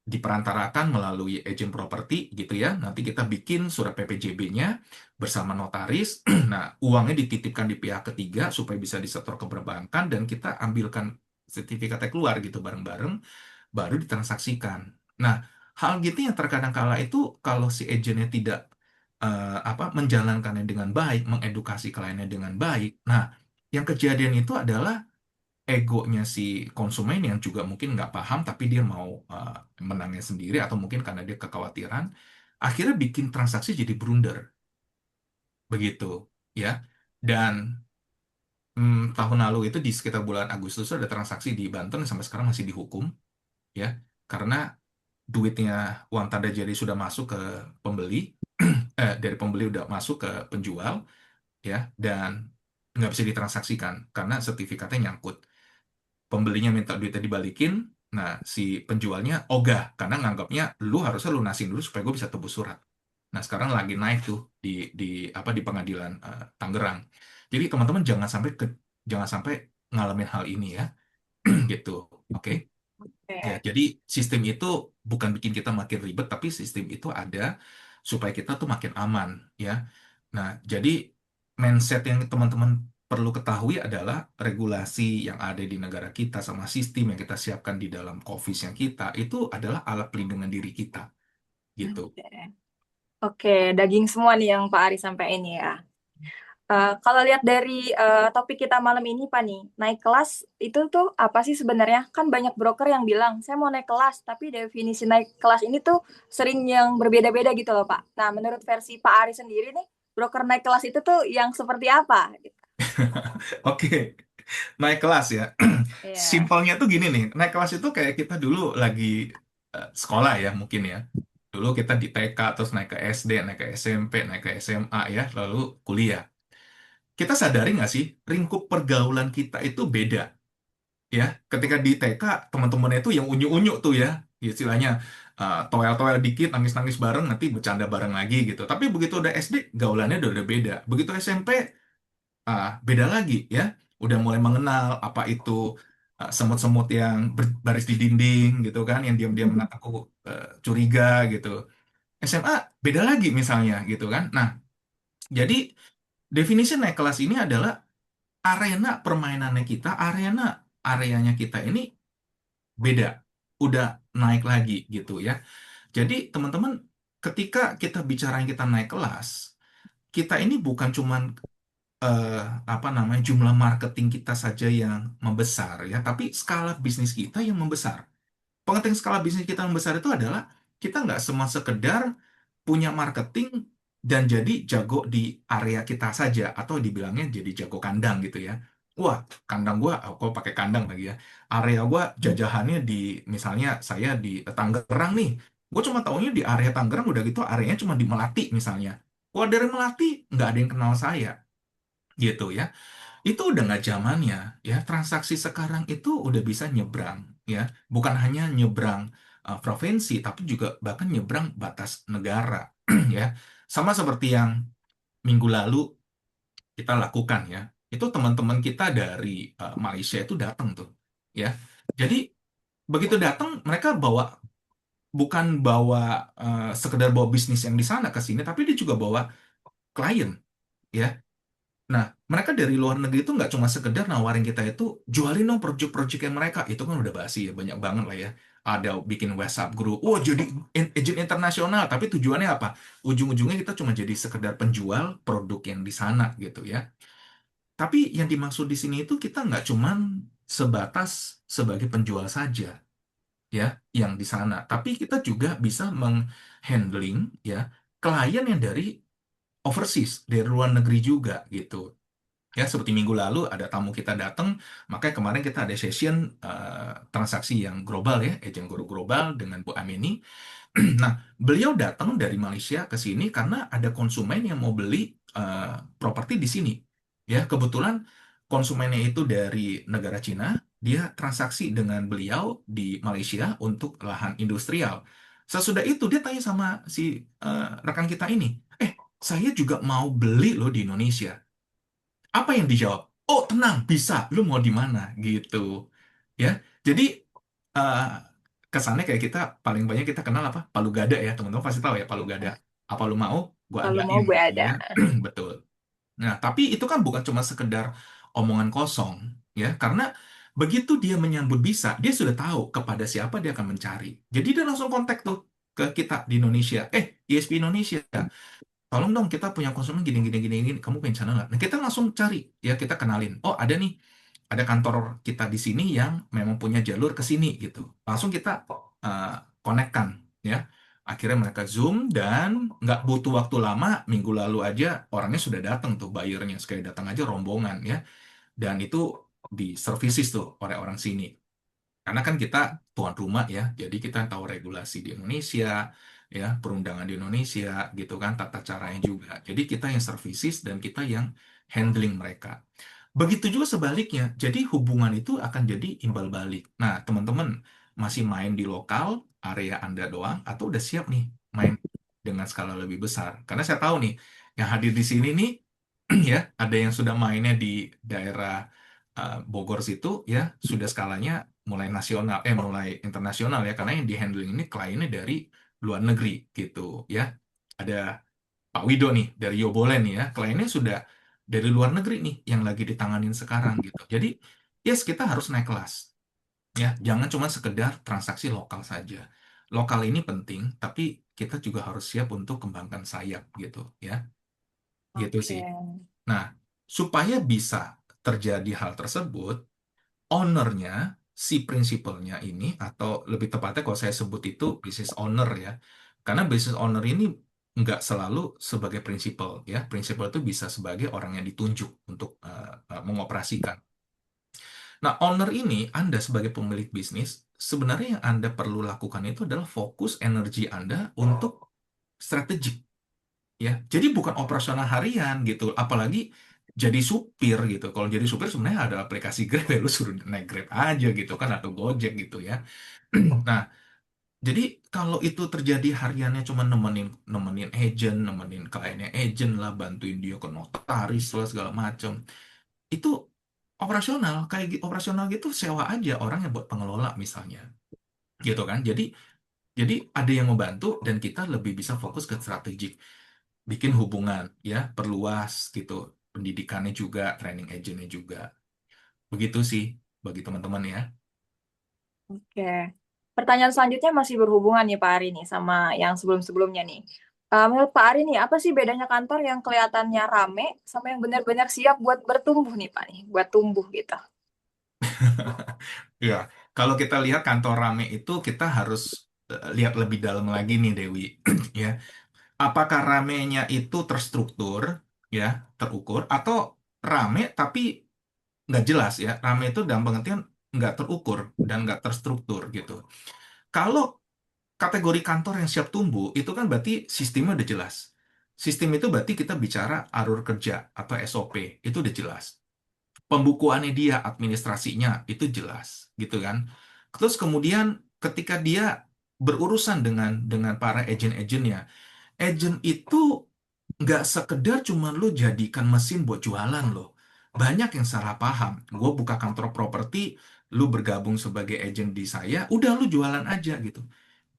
diperantarakan melalui agent properti gitu ya. Nanti kita bikin surat PPJB-nya bersama notaris. Nah, uangnya dititipkan di pihak ketiga supaya bisa disetor ke perbankan dan kita ambilkan sertifikatnya keluar gitu bareng-bareng, baru ditransaksikan. Nah, hal gitu yang terkadang kala itu kalau si agentnya tidak menjalankannya dengan baik, mengedukasi kliennya dengan baik. Nah, yang kejadian itu adalah egonya si konsumen yang juga mungkin nggak paham tapi dia mau menangnya sendiri atau mungkin karena dia kekhawatiran akhirnya bikin transaksi jadi blunder begitu ya. Dan tahun lalu itu di sekitar bulan Agustus ada transaksi di Banten yang sampai sekarang masih dihukum ya, karena duitnya uang tanda jadi sudah masuk ke pembeli, dari pembeli udah masuk ke penjual ya, dan nggak bisa ditransaksikan karena sertifikatnya nyangkut. Pembelinya minta duitnya dibalikin, nah si penjualnya ogah karena nganggapnya lu harusnya lunasin dulu supaya gue bisa tebus surat. Nah sekarang lagi naik tuh di di pengadilan Tangerang. Jadi teman-teman jangan sampai ngalamin hal ini ya, gitu. Oke. Ya, Oke. jadi sistem itu bukan bikin kita makin ribet, tapi sistem itu ada supaya kita tuh makin aman, ya. Nah, jadi mindset yang teman-teman perlu ketahui adalah regulasi yang ada di negara kita sama sistem yang kita siapkan di dalam office yang kita itu adalah alat pelindungan diri kita, gitu. Oke, daging semua nih yang Pak Ari sampaikan ya. Kalau lihat dari topik kita malam ini, Pak nih, naik kelas itu tuh apa sih sebenarnya? Kan banyak broker yang bilang, saya mau naik kelas, tapi definisi naik kelas ini tuh sering yang berbeda-beda gitu loh, Pak. Nah, menurut versi Pak Ari sendiri nih, broker naik kelas itu tuh yang seperti apa? Gitu. Oke, naik kelas ya. Iya. Simpelnya tuh gini nih, naik kelas itu kayak kita dulu lagi sekolah ya mungkin ya. Dulu kita di TK, terus naik ke SD, naik ke SMP, naik ke SMA ya, lalu kuliah. Kita sadari nggak sih, lingkup pergaulan kita itu beda ya. Ketika di TK, teman-temannya itu yang unyu-unyu tuh ya, istilahnya toel-toel dikit, nangis-nangis bareng, nanti bercanda bareng lagi gitu. Tapi begitu udah SD, gaulannya udah beda. Begitu SMP, beda lagi ya. Udah mulai mengenal apa itu semut-semut yang berbaris di dinding gitu kan, yang diam-diam menatapku curiga gitu. SMA beda lagi misalnya gitu kan. Nah, jadi definisi naik kelas ini adalah arena permainannya kita, areanya kita ini beda, udah naik lagi gitu ya. Jadi teman-teman, ketika kita bicara yang kita naik kelas, kita ini bukan cuman eh, apa namanya jumlah marketing kita saja yang membesar ya, tapi skala bisnis kita yang membesar. Pengertian skala bisnis kita yang besar itu adalah kita nggak cuma sekedar punya marketing dan jadi jago di area kita saja atau dibilangnya jadi jago kandang gitu ya. Wah, kandang gua, aku pakai kandang lagi ya. Area gua jajahannya di misalnya saya di Tangerang nih. Gue cuma taunya di area Tangerang udah gitu areanya cuma di Melati misalnya. Wah, dari Melati nggak ada yang kenal saya gitu ya. Itu udah nggak zamannya ya. Transaksi sekarang itu udah bisa nyebrang ya, bukan hanya nyebrang provinsi tapi juga bahkan nyebrang batas negara ya. Sama seperti yang minggu lalu kita lakukan ya, itu teman-teman kita dari Malaysia itu datang tuh ya. Jadi begitu datang mereka bawa, bukan bawa sekedar bawa bisnis yang di sana ke sini, tapi dia juga bawa klien ya. Nah, mereka dari luar negeri itu nggak cuma sekedar nawarin kita itu, jualin dong project-project yang mereka. Itu kan udah basi ya, banyak banget lah ya. Ada bikin WhatsApp group, oh jadi agent internasional, tapi tujuannya apa? Ujung-ujungnya kita cuma jadi sekedar penjual produk yang di sana gitu ya. Tapi yang dimaksud di sini itu kita nggak cuman sebatas sebagai penjual saja ya, yang di sana. Tapi kita juga bisa menghandling ya klien yang dari overseas, dari luar negeri juga gitu. Ya, seperti minggu lalu ada tamu kita datang, makanya kemarin kita ada session transaksi yang global ya, agent guru global dengan Bu Amini. Nah, beliau datang dari Malaysia ke sini karena ada konsumen yang mau beli properti di sini. Ya, kebetulan konsumennya itu dari negara Cina, dia transaksi dengan beliau di Malaysia untuk lahan industrial. Sesudah itu dia tanya sama si rekan kita ini, saya juga mau beli loh di Indonesia. Apa yang dijawab? Oh, tenang, bisa. Lu mau di mana? Gitu. Ya. Jadi eh, kesannya kayak kita paling banyak kita kenal apa? Palu Gada ya, teman-teman pasti tahu ya Palu Gada. Apa lu mau? Gua Kalau mau adain gue gitu ada. ya. Betul. Nah, tapi itu kan bukan cuma sekedar omongan kosong, ya. Karena begitu dia menyambut bisa, dia sudah tahu kepada siapa dia akan mencari. Jadi dia langsung kontak tuh ke kita di Indonesia. ISP Indonesia, tolong dong kita punya konsumen gini gini gini gini, kamu punya channel nggak? Nah kita langsung cari ya, kita kenalin, oh ada nih, ada kantor kita di sini yang memang punya jalur ke sini gitu, langsung kita uh, konekkan ya. Akhirnya mereka Zoom dan nggak butuh waktu lama, minggu lalu aja orangnya sudah datang tuh, buyernya sekali datang aja rombongan ya, dan itu di services tuh oleh orang sini. Karena kan kita tuan rumah ya, jadi kita tahu regulasi di Indonesia, ya perundangan di Indonesia, gitu kan, tata caranya juga. Jadi kita yang services dan kita yang handling mereka. Begitu juga sebaliknya, jadi hubungan itu akan jadi imbal balik. Nah, teman-teman masih main di lokal, area Anda doang, atau udah siap nih main dengan skala lebih besar? Karena saya tahu nih, yang hadir di sini nih, ya, ada yang sudah mainnya di daerah Bogor situ ya, sudah skalanya mulai nasional, mulai internasional ya, karena yang di handling ini kliennya dari luar negeri gitu ya. Ada Pak Wido nih dari Yobolen nih ya, kliennya sudah dari luar negeri nih yang lagi ditanganin sekarang gitu. Jadi yes, kita harus naik kelas ya, jangan cuma sekedar transaksi lokal saja. Lokal ini penting, tapi kita juga harus siap untuk kembangkan sayap gitu ya. Gitu Oke. sih. Nah, supaya bisa terjadi hal tersebut, ownernya, si prinsipalnya ini, atau lebih tepatnya kalau saya sebut itu business owner ya, karena business owner ini nggak selalu sebagai prinsipal ya, prinsipal itu bisa sebagai orang yang ditunjuk untuk mengoperasikan. Nah, owner ini, Anda sebagai pemilik bisnis, sebenarnya yang Anda perlu lakukan itu adalah fokus energi Anda untuk strategik ya. Jadi bukan operasional harian gitu, apalagi jadi supir gitu. Kalau jadi supir sebenarnya ada aplikasi Grab ya, lu suruh naik Grab aja gitu kan, atau Gojek gitu ya. Nah, jadi kalau itu terjadi hariannya cuma nemenin nemenin agent, nemenin kliennya agent lah, bantuin dia ke notaris lah segala macam, itu operasional operasional gitu sewa aja orang yang buat pengelola misalnya, gitu kan. Jadi ada yang membantu dan kita lebih bisa fokus ke strategik, bikin hubungan ya, perluas gitu, pendidikannya juga, training agentnya juga. Begitu sih bagi teman-teman ya. Oke. Pertanyaan selanjutnya masih berhubungan nih Pak Ari nih sama yang sebelum-sebelumnya nih. Menurut Pak Ari nih, apa sih bedanya kantor yang kelihatannya rame sama yang benar-benar siap buat bertumbuh nih Pak nih, buat tumbuh gitu. Ya, kalau kita lihat kantor rame itu kita harus lihat lebih dalam lagi nih Dewi. Ya, apakah ramenya itu terstruktur, ya, terukur, atau rame tapi nggak jelas ya. Rame itu dalam pengertian nggak terukur dan nggak terstruktur gitu. Kalau kategori kantor yang siap tumbuh, itu kan berarti sistemnya udah jelas. Sistem itu berarti kita bicara alur kerja atau SOP, itu udah jelas. Pembukuannya dia, administrasinya, itu jelas, gitu kan. Terus kemudian ketika dia berurusan dengan para agent-agentnya, agent itu nggak sekedar cuma lu jadikan mesin buat jualan loh. Banyak yang salah paham. Gue buka kantor properti, lu bergabung sebagai agent di saya, udah lu jualan aja gitu.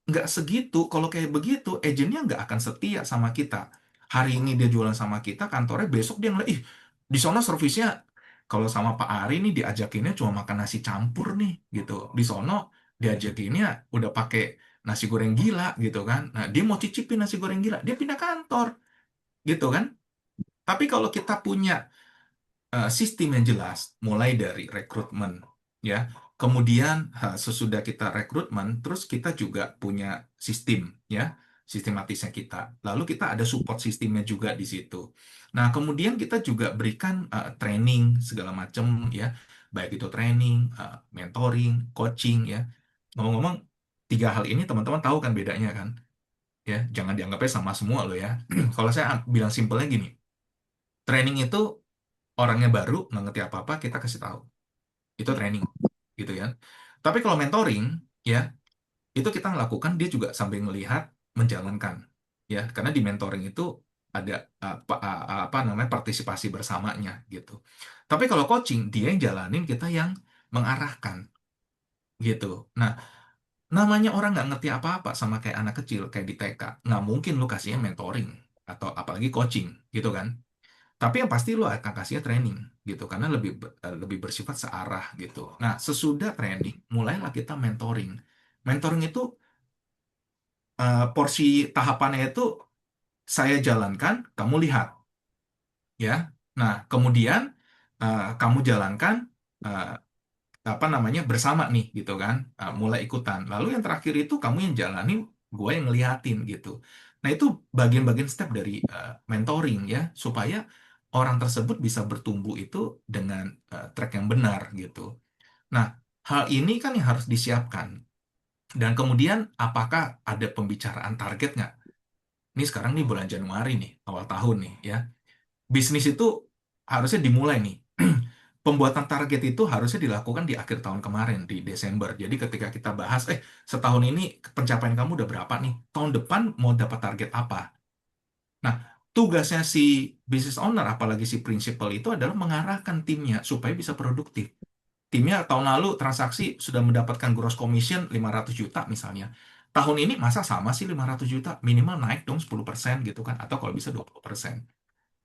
Nggak segitu. Kalau kayak begitu, agentnya nggak akan setia sama kita. Hari ini dia jualan sama kita, kantornya besok dia ngeliat, ih, di sana servisnya kalau sama Pak Ari nih diajakinnya cuma makan nasi campur nih gitu. Di sono diajakinnya udah pakai nasi goreng gila gitu kan. Nah, dia mau cicipin nasi goreng gila, dia pindah kantor gitu kan. Tapi kalau kita punya sistem yang jelas, mulai dari rekrutmen, ya. Kemudian sesudah kita rekrutmen, terus kita juga punya sistem, ya, sistematisnya kita. Lalu kita ada support sistemnya juga di situ. Nah, kemudian kita juga berikan training segala macam, ya, baik itu training, mentoring, coaching, ya. Ngomong-ngomong, tiga hal ini teman-teman tahu kan bedanya kan, ya. Jangan dianggapnya sama semua loh ya. Kalau saya bilang simpelnya gini, training itu orangnya baru nggak ngerti apa-apa kita kasih tahu itu training gitu ya. Tapi kalau mentoring ya itu kita melakukan dia juga sambil melihat menjalankan ya, karena di mentoring itu ada apa namanya partisipasi bersamanya gitu. Tapi kalau coaching dia yang jalanin, kita yang mengarahkan gitu. Nah, namanya orang nggak ngerti apa-apa sama kayak anak kecil kayak di TK, nggak mungkin lu kasihnya mentoring atau apalagi coaching gitu kan. Tapi yang pasti lo akan kasihnya training gitu karena lebih bersifat searah gitu. Nah, sesudah training mulailah kita mentoring. Mentoring itu porsi tahapannya itu saya jalankan, kamu lihat ya. Nah, kemudian kamu jalankan eh, apa namanya bersama nih gitu kan. Mulai ikutan. Lalu yang terakhir itu kamu yang jalanin, gue yang ngeliatin gitu. Nah, itu bagian-bagian step dari mentoring ya, supaya orang tersebut bisa bertumbuh itu dengan track yang benar gitu. Nah, hal ini kan yang harus disiapkan. Dan kemudian apakah ada pembicaraan target nggak? Ini sekarang nih bulan Januari nih, awal tahun nih ya. Bisnis itu harusnya dimulai nih. Pembuatan target itu harusnya dilakukan di akhir tahun kemarin, di Desember. Jadi ketika kita bahas, setahun ini pencapaian kamu udah berapa nih? Tahun depan mau dapat target apa? Nah, tugasnya si business owner, apalagi si principal itu adalah mengarahkan timnya supaya bisa produktif. Timnya tahun lalu transaksi sudah mendapatkan gross commission 500 juta misalnya. Tahun ini masa sama sih 500 juta? Minimal naik dong 10% gitu kan. Atau kalau bisa 20%.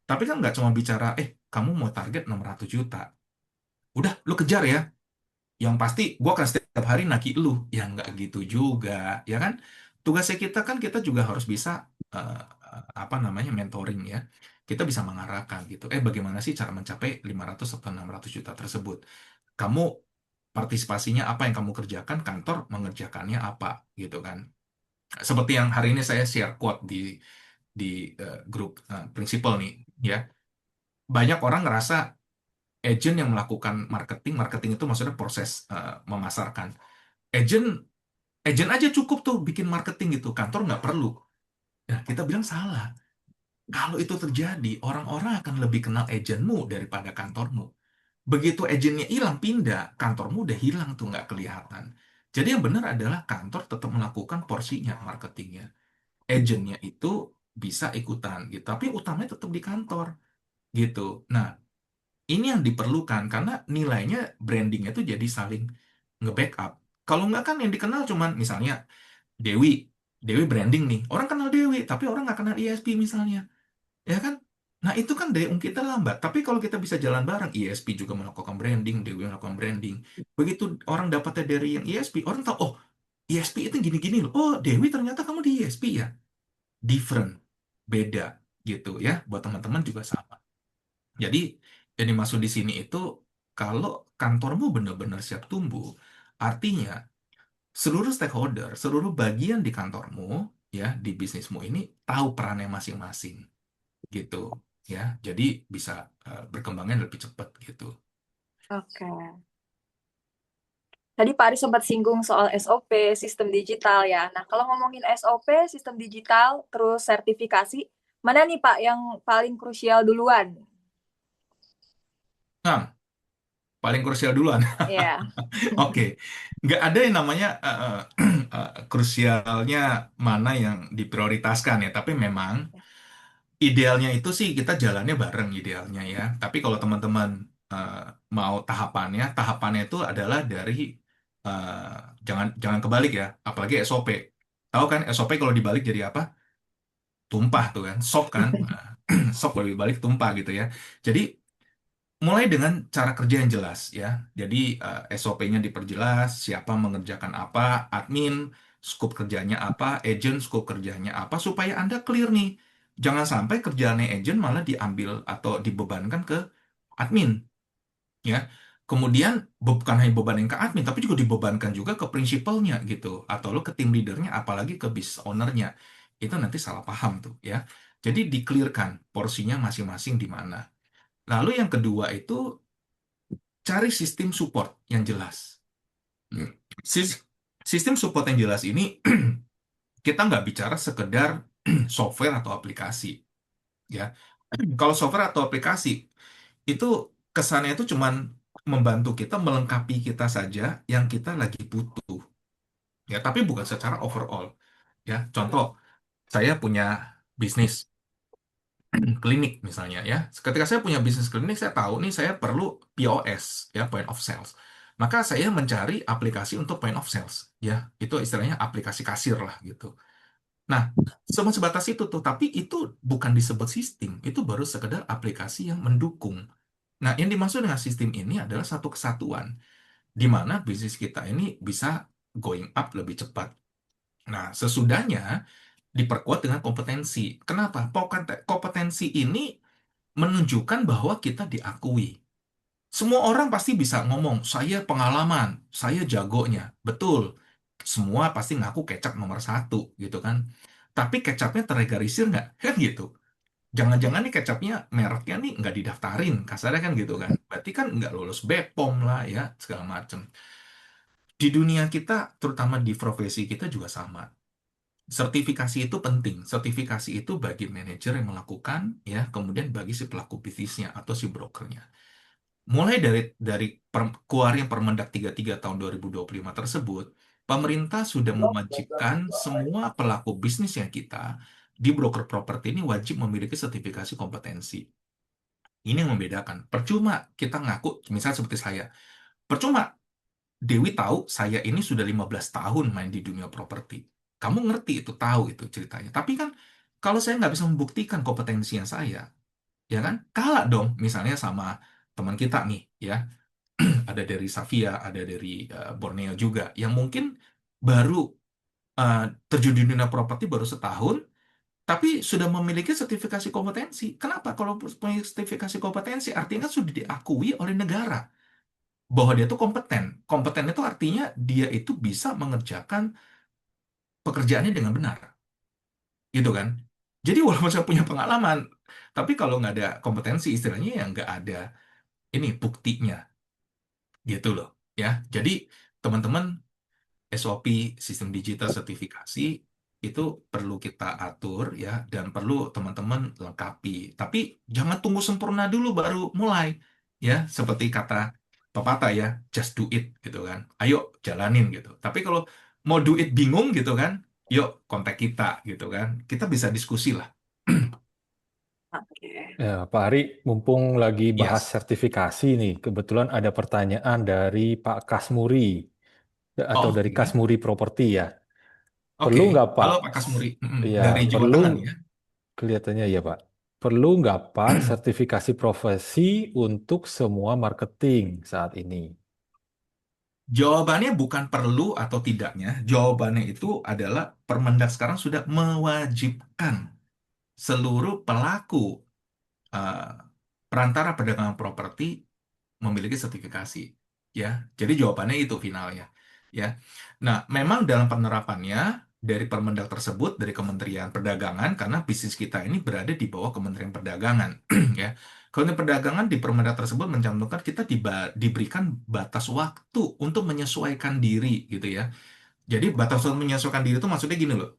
Tapi kan nggak cuma bicara, kamu mau target 600 juta. Udah, lu kejar ya. Yang pasti gue akan setiap hari nagi lu. Ya nggak gitu juga, ya kan? Tugasnya kita kan kita juga harus bisa apa namanya mentoring ya. Kita bisa mengarahkan gitu. Bagaimana sih cara mencapai 500 atau 600 juta tersebut? Kamu partisipasinya apa yang kamu kerjakan, kantor mengerjakannya apa gitu kan. Seperti yang hari ini saya share quote di grup prinsipal nih ya. Banyak orang ngerasa agent yang melakukan marketing, marketing itu maksudnya proses memasarkan. Agent agent aja cukup tuh bikin marketing gitu, kantor nggak perlu. Nah, kita bilang salah. Kalau itu terjadi, orang-orang akan lebih kenal agentmu daripada kantormu. Begitu agennya hilang, pindah, kantormu udah hilang tuh, nggak kelihatan. Jadi yang benar adalah kantor tetap melakukan porsinya marketingnya. Agentnya itu bisa ikutan gitu, tapi utamanya tetap di kantor gitu. Nah, ini yang diperlukan karena nilainya brandingnya itu jadi saling nge-backup. Kalau nggak kan yang dikenal cuman misalnya Dewi, Dewi branding nih, orang kenal Dewi, tapi orang nggak kenal ISP misalnya. Ya kan? Nah, itu kan daya ungkit kita lambat. Tapi kalau kita bisa jalan bareng, ISP juga melakukan branding, Dewi melakukan branding. Begitu orang dapatnya dari yang ISP, orang tahu, oh, ISP itu gini-gini loh. Oh, Dewi ternyata kamu di ISP ya. Different, beda gitu ya. Buat teman-teman juga sama. Jadi, yang dimaksud di sini itu, kalau kantormu benar-benar siap tumbuh, artinya seluruh stakeholder, seluruh bagian di kantormu, ya, di bisnismu ini tahu perannya masing-masing gitu ya, jadi bisa berkembangnya lebih cepat gitu. Oke. Tadi Pak Aris sempat singgung soal SOP, sistem digital ya. Nah, kalau ngomongin SOP, sistem digital, terus sertifikasi, mana nih Pak yang paling krusial duluan? Nah, paling krusial duluan. Ya. Oke, nggak ada yang namanya krusialnya mana yang diprioritaskan ya, tapi memang idealnya itu sih kita jalannya bareng idealnya ya. Tapi kalau teman-teman eh, mau tahapannya itu adalah dari eh, jangan jangan kebalik ya, apalagi SOP. Tahu kan SOP kalau dibalik jadi apa? Tumpah tuh kan, sop kan. Nah, sop kalau dibalik tumpah gitu ya. Jadi mulai dengan cara kerja yang jelas ya. Jadi SOP-nya diperjelas, siapa mengerjakan apa, admin skop kerjanya apa, agent skop kerjanya apa, supaya Anda clear nih. Jangan sampai kerjaannya agent malah diambil atau dibebankan ke admin ya. Kemudian bukan hanya beban ke admin, tapi juga dibebankan juga ke prinsipalnya gitu, atau lo ke tim leadernya, apalagi ke business ownernya. Itu nanti salah paham tuh ya. Jadi di-clearkan porsinya masing-masing di mana. Lalu yang kedua itu cari sistem support yang jelas. Sis- Sistem support yang jelas ini kita nggak bicara sekedar software atau aplikasi, ya. Kalau software atau aplikasi itu kesannya itu cuman membantu kita melengkapi kita saja yang kita lagi butuh, ya. Tapi bukan secara overall, ya. Contoh, saya punya bisnis klinik misalnya ya. Ketika saya punya bisnis klinik, saya tahu nih saya perlu POS ya, point of sales. Maka saya mencari aplikasi untuk point of sales ya. Itu istilahnya aplikasi kasir lah gitu. Nah, cuma sebatas itu tuh, tapi itu bukan disebut sistem, itu baru sekedar aplikasi yang mendukung. Nah, yang dimaksud dengan sistem ini adalah satu kesatuan di mana bisnis kita ini bisa going up lebih cepat. Nah, sesudahnya diperkuat dengan kompetensi. Kenapa? Kompetensi ini menunjukkan bahwa kita diakui. Semua orang pasti bisa ngomong, saya pengalaman, saya jagonya. Betul, semua pasti ngaku kecap nomor satu, gitu kan. Tapi kecapnya terlegalisir nggak? Kan gitu. Jangan-jangan nih kecapnya mereknya nih nggak didaftarin, kasarnya kan gitu kan. Berarti kan nggak lulus BPOM lah ya, segala macem. Di dunia kita, terutama di profesi kita juga sama. Sertifikasi itu penting. Sertifikasi itu bagi manajer yang melakukan, ya, kemudian bagi si pelaku bisnisnya atau si brokernya. Mulai dari keluarnya Permendak 33 tahun 2025 tersebut, pemerintah sudah mewajibkan semua pelaku bisnis yang kita di broker properti ini wajib memiliki sertifikasi kompetensi. Ini yang membedakan. Percuma kita ngaku, misalnya seperti saya, percuma Dewi tahu saya ini sudah 15 tahun main di dunia properti. Kamu ngerti itu, tahu itu ceritanya. Tapi kan kalau saya nggak bisa membuktikan kompetensinya saya, ya kan? Kalah dong misalnya sama teman kita nih, ya. Ada dari Savia, ada dari Borneo juga, yang mungkin baru terjun di dunia properti baru setahun, tapi sudah memiliki sertifikasi kompetensi. Kenapa? Kalau punya sertifikasi kompetensi, artinya kan sudah diakui oleh negara bahwa dia itu kompeten. Kompeten itu artinya dia itu bisa mengerjakan pekerjaannya dengan benar, gitu kan? Jadi walaupun saya punya pengalaman, tapi kalau nggak ada kompetensi, istilahnya ya nggak ada ini buktinya, gitu loh. Ya, jadi teman-teman SOP sistem digital sertifikasi itu perlu kita atur ya dan perlu teman-teman lengkapi. Tapi jangan tunggu sempurna dulu baru mulai ya seperti kata pepatah ya, just do it gitu kan. Ayo jalanin gitu. Tapi kalau mau do it bingung gitu kan, yuk kontak kita gitu kan. Kita bisa diskusi lah. Oke. Ya, Pak Ari, mumpung lagi bahas Yes. sertifikasi nih, kebetulan ada pertanyaan dari Pak Kasmuri atau Oh, dari oke. Kasmuri Properti ya. Oke. Perlu nggak Pak? Halo Pak Kasmuri. Ya, Dari Jawa perlu Tengah nih ya. kelihatannya ya Pak. Perlu nggak Pak sertifikasi profesi untuk semua marketing saat ini? Jawabannya bukan perlu atau tidaknya. Jawabannya itu adalah Permendak sekarang sudah mewajibkan seluruh pelaku eh, perantara perdagangan properti memiliki sertifikasi. Ya, jadi jawabannya itu finalnya. Ya, nah memang dalam penerapannya dari Permendak tersebut dari Kementerian Perdagangan karena bisnis kita ini berada di bawah Kementerian Perdagangan. Ya, Kementerian Perdagangan di Permendak tersebut mencantumkan kita diberikan batas waktu untuk menyesuaikan diri gitu ya. Jadi batas waktu menyesuaikan diri itu maksudnya gini loh.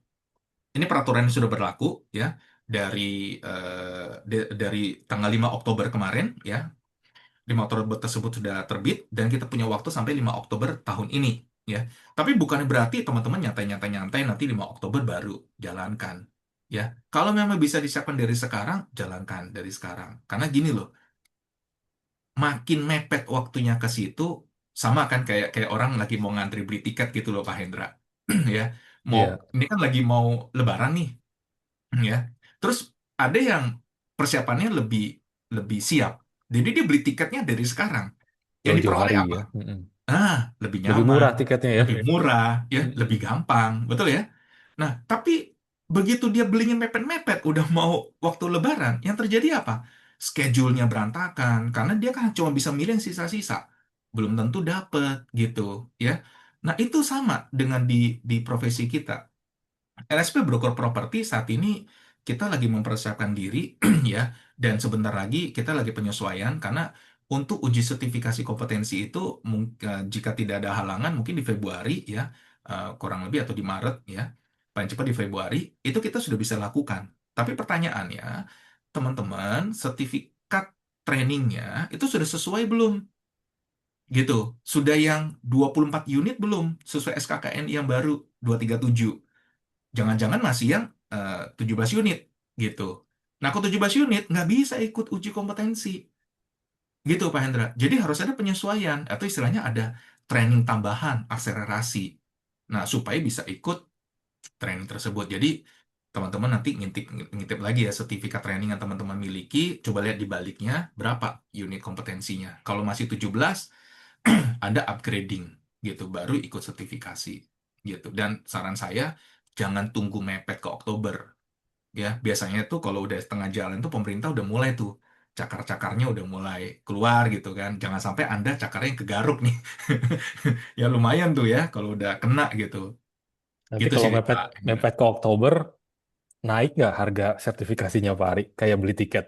Ini peraturan yang sudah berlaku ya dari dari tanggal 5 Oktober kemarin ya. 5 Oktober tersebut sudah terbit dan kita punya waktu sampai 5 Oktober tahun ini ya. Tapi bukan berarti teman-teman nyantai-nyantai nanti 5 Oktober baru jalankan ya. Kalau memang bisa disiapkan dari sekarang, jalankan dari sekarang. Karena gini loh, makin mepet waktunya ke situ sama kan kayak kayak orang lagi mau ngantri beli tiket gitu loh Pak Hendra. Ya. Mau Iya, ini kan lagi mau lebaran nih ya. Terus ada yang persiapannya lebih lebih siap. Jadi dia beli tiketnya dari sekarang. Yang jauh-jauh diperoleh hari apa? ya. Mm-mm. Ah, lebih Lebih nyaman, murah tiketnya ya. lebih murah, ya, lebih Mm-mm. gampang, betul ya? Nah, tapi begitu dia belinya mepet-mepet, udah mau waktu Lebaran, yang terjadi apa? Schedule-nya berantakan, karena dia kan cuma bisa milih yang sisa-sisa, belum tentu dapet gitu, ya. Nah, itu sama dengan di profesi kita. LSP Broker Property saat ini kita lagi mempersiapkan diri ya dan sebentar lagi kita lagi penyesuaian karena untuk uji sertifikasi kompetensi itu jika tidak ada halangan mungkin di Februari ya kurang lebih atau di Maret ya paling cepat di Februari itu kita sudah bisa lakukan. Tapi pertanyaannya teman-teman sertifikat trainingnya itu sudah sesuai belum? Gitu. Sudah yang 24 unit belum sesuai SKKN yang baru 237. Jangan-jangan masih yang 17 unit gitu. Nah, kalau 17 unit nggak bisa ikut uji kompetensi. Gitu, Pak Hendra. Jadi harus ada penyesuaian atau istilahnya ada training tambahan, akselerasi. Nah, supaya bisa ikut training tersebut. Jadi, teman-teman nanti ngintip, ngintip lagi ya sertifikat training yang teman-teman miliki, coba lihat di baliknya berapa unit kompetensinya. Kalau masih 17, ada upgrading gitu, baru ikut sertifikasi gitu. Dan saran saya, jangan tunggu mepet ke Oktober. Ya, biasanya tuh kalau udah setengah jalan tuh pemerintah udah mulai tuh cakar-cakarnya udah mulai keluar gitu kan. Jangan sampai Anda cakarnya yang kegaruk nih. Ya lumayan tuh ya kalau udah kena gitu. Nanti Gitu kalau sih mepet Pak Hendra. mepet ke Oktober, naik nggak harga sertifikasinya Pak Ari? Kayak beli tiket.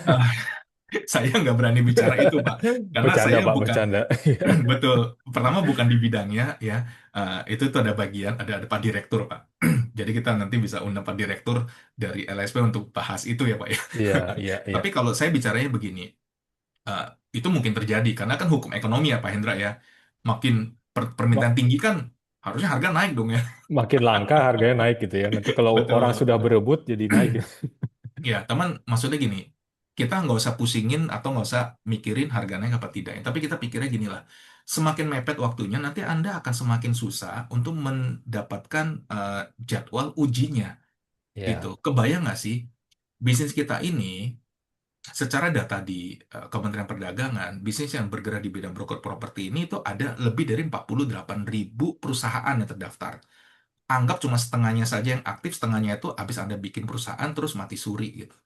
Ah, saya nggak berani bicara itu Pak, karena Bercanda saya Pak, bukan bercanda. betul. Pertama bukan di bidangnya ya. Itu tuh ada bagian ada Pak Direktur Pak. Jadi kita nanti bisa undang Pak Direktur dari LSP untuk bahas itu ya Pak ya. Iya, iya, iya. Tapi kalau saya bicaranya begini. eh, itu mungkin terjadi karena kan hukum ekonomi ya Pak Hendra ya. Makin Ma- permintaan tinggi kan harusnya harga naik dong ya. Makin langka harganya naik gitu ya. Nanti kalau orang Betul. sudah berebut jadi naik. Ya, teman, maksudnya gini, kita nggak usah pusingin atau nggak usah mikirin harga naik apa tidak. Tapi kita pikirnya gini lah, semakin mepet waktunya, nanti Anda akan semakin susah untuk mendapatkan jadwal ujinya. Gitu. Ya, Kebayang nggak sih, bisnis kita ini secara data di Kementerian Perdagangan, bisnis yang bergerak di bidang broker properti ini itu ada lebih dari 48.000 perusahaan yang terdaftar. anggap cuma setengahnya saja yang aktif, setengahnya itu habis Anda bikin perusahaan terus mati suri gitu.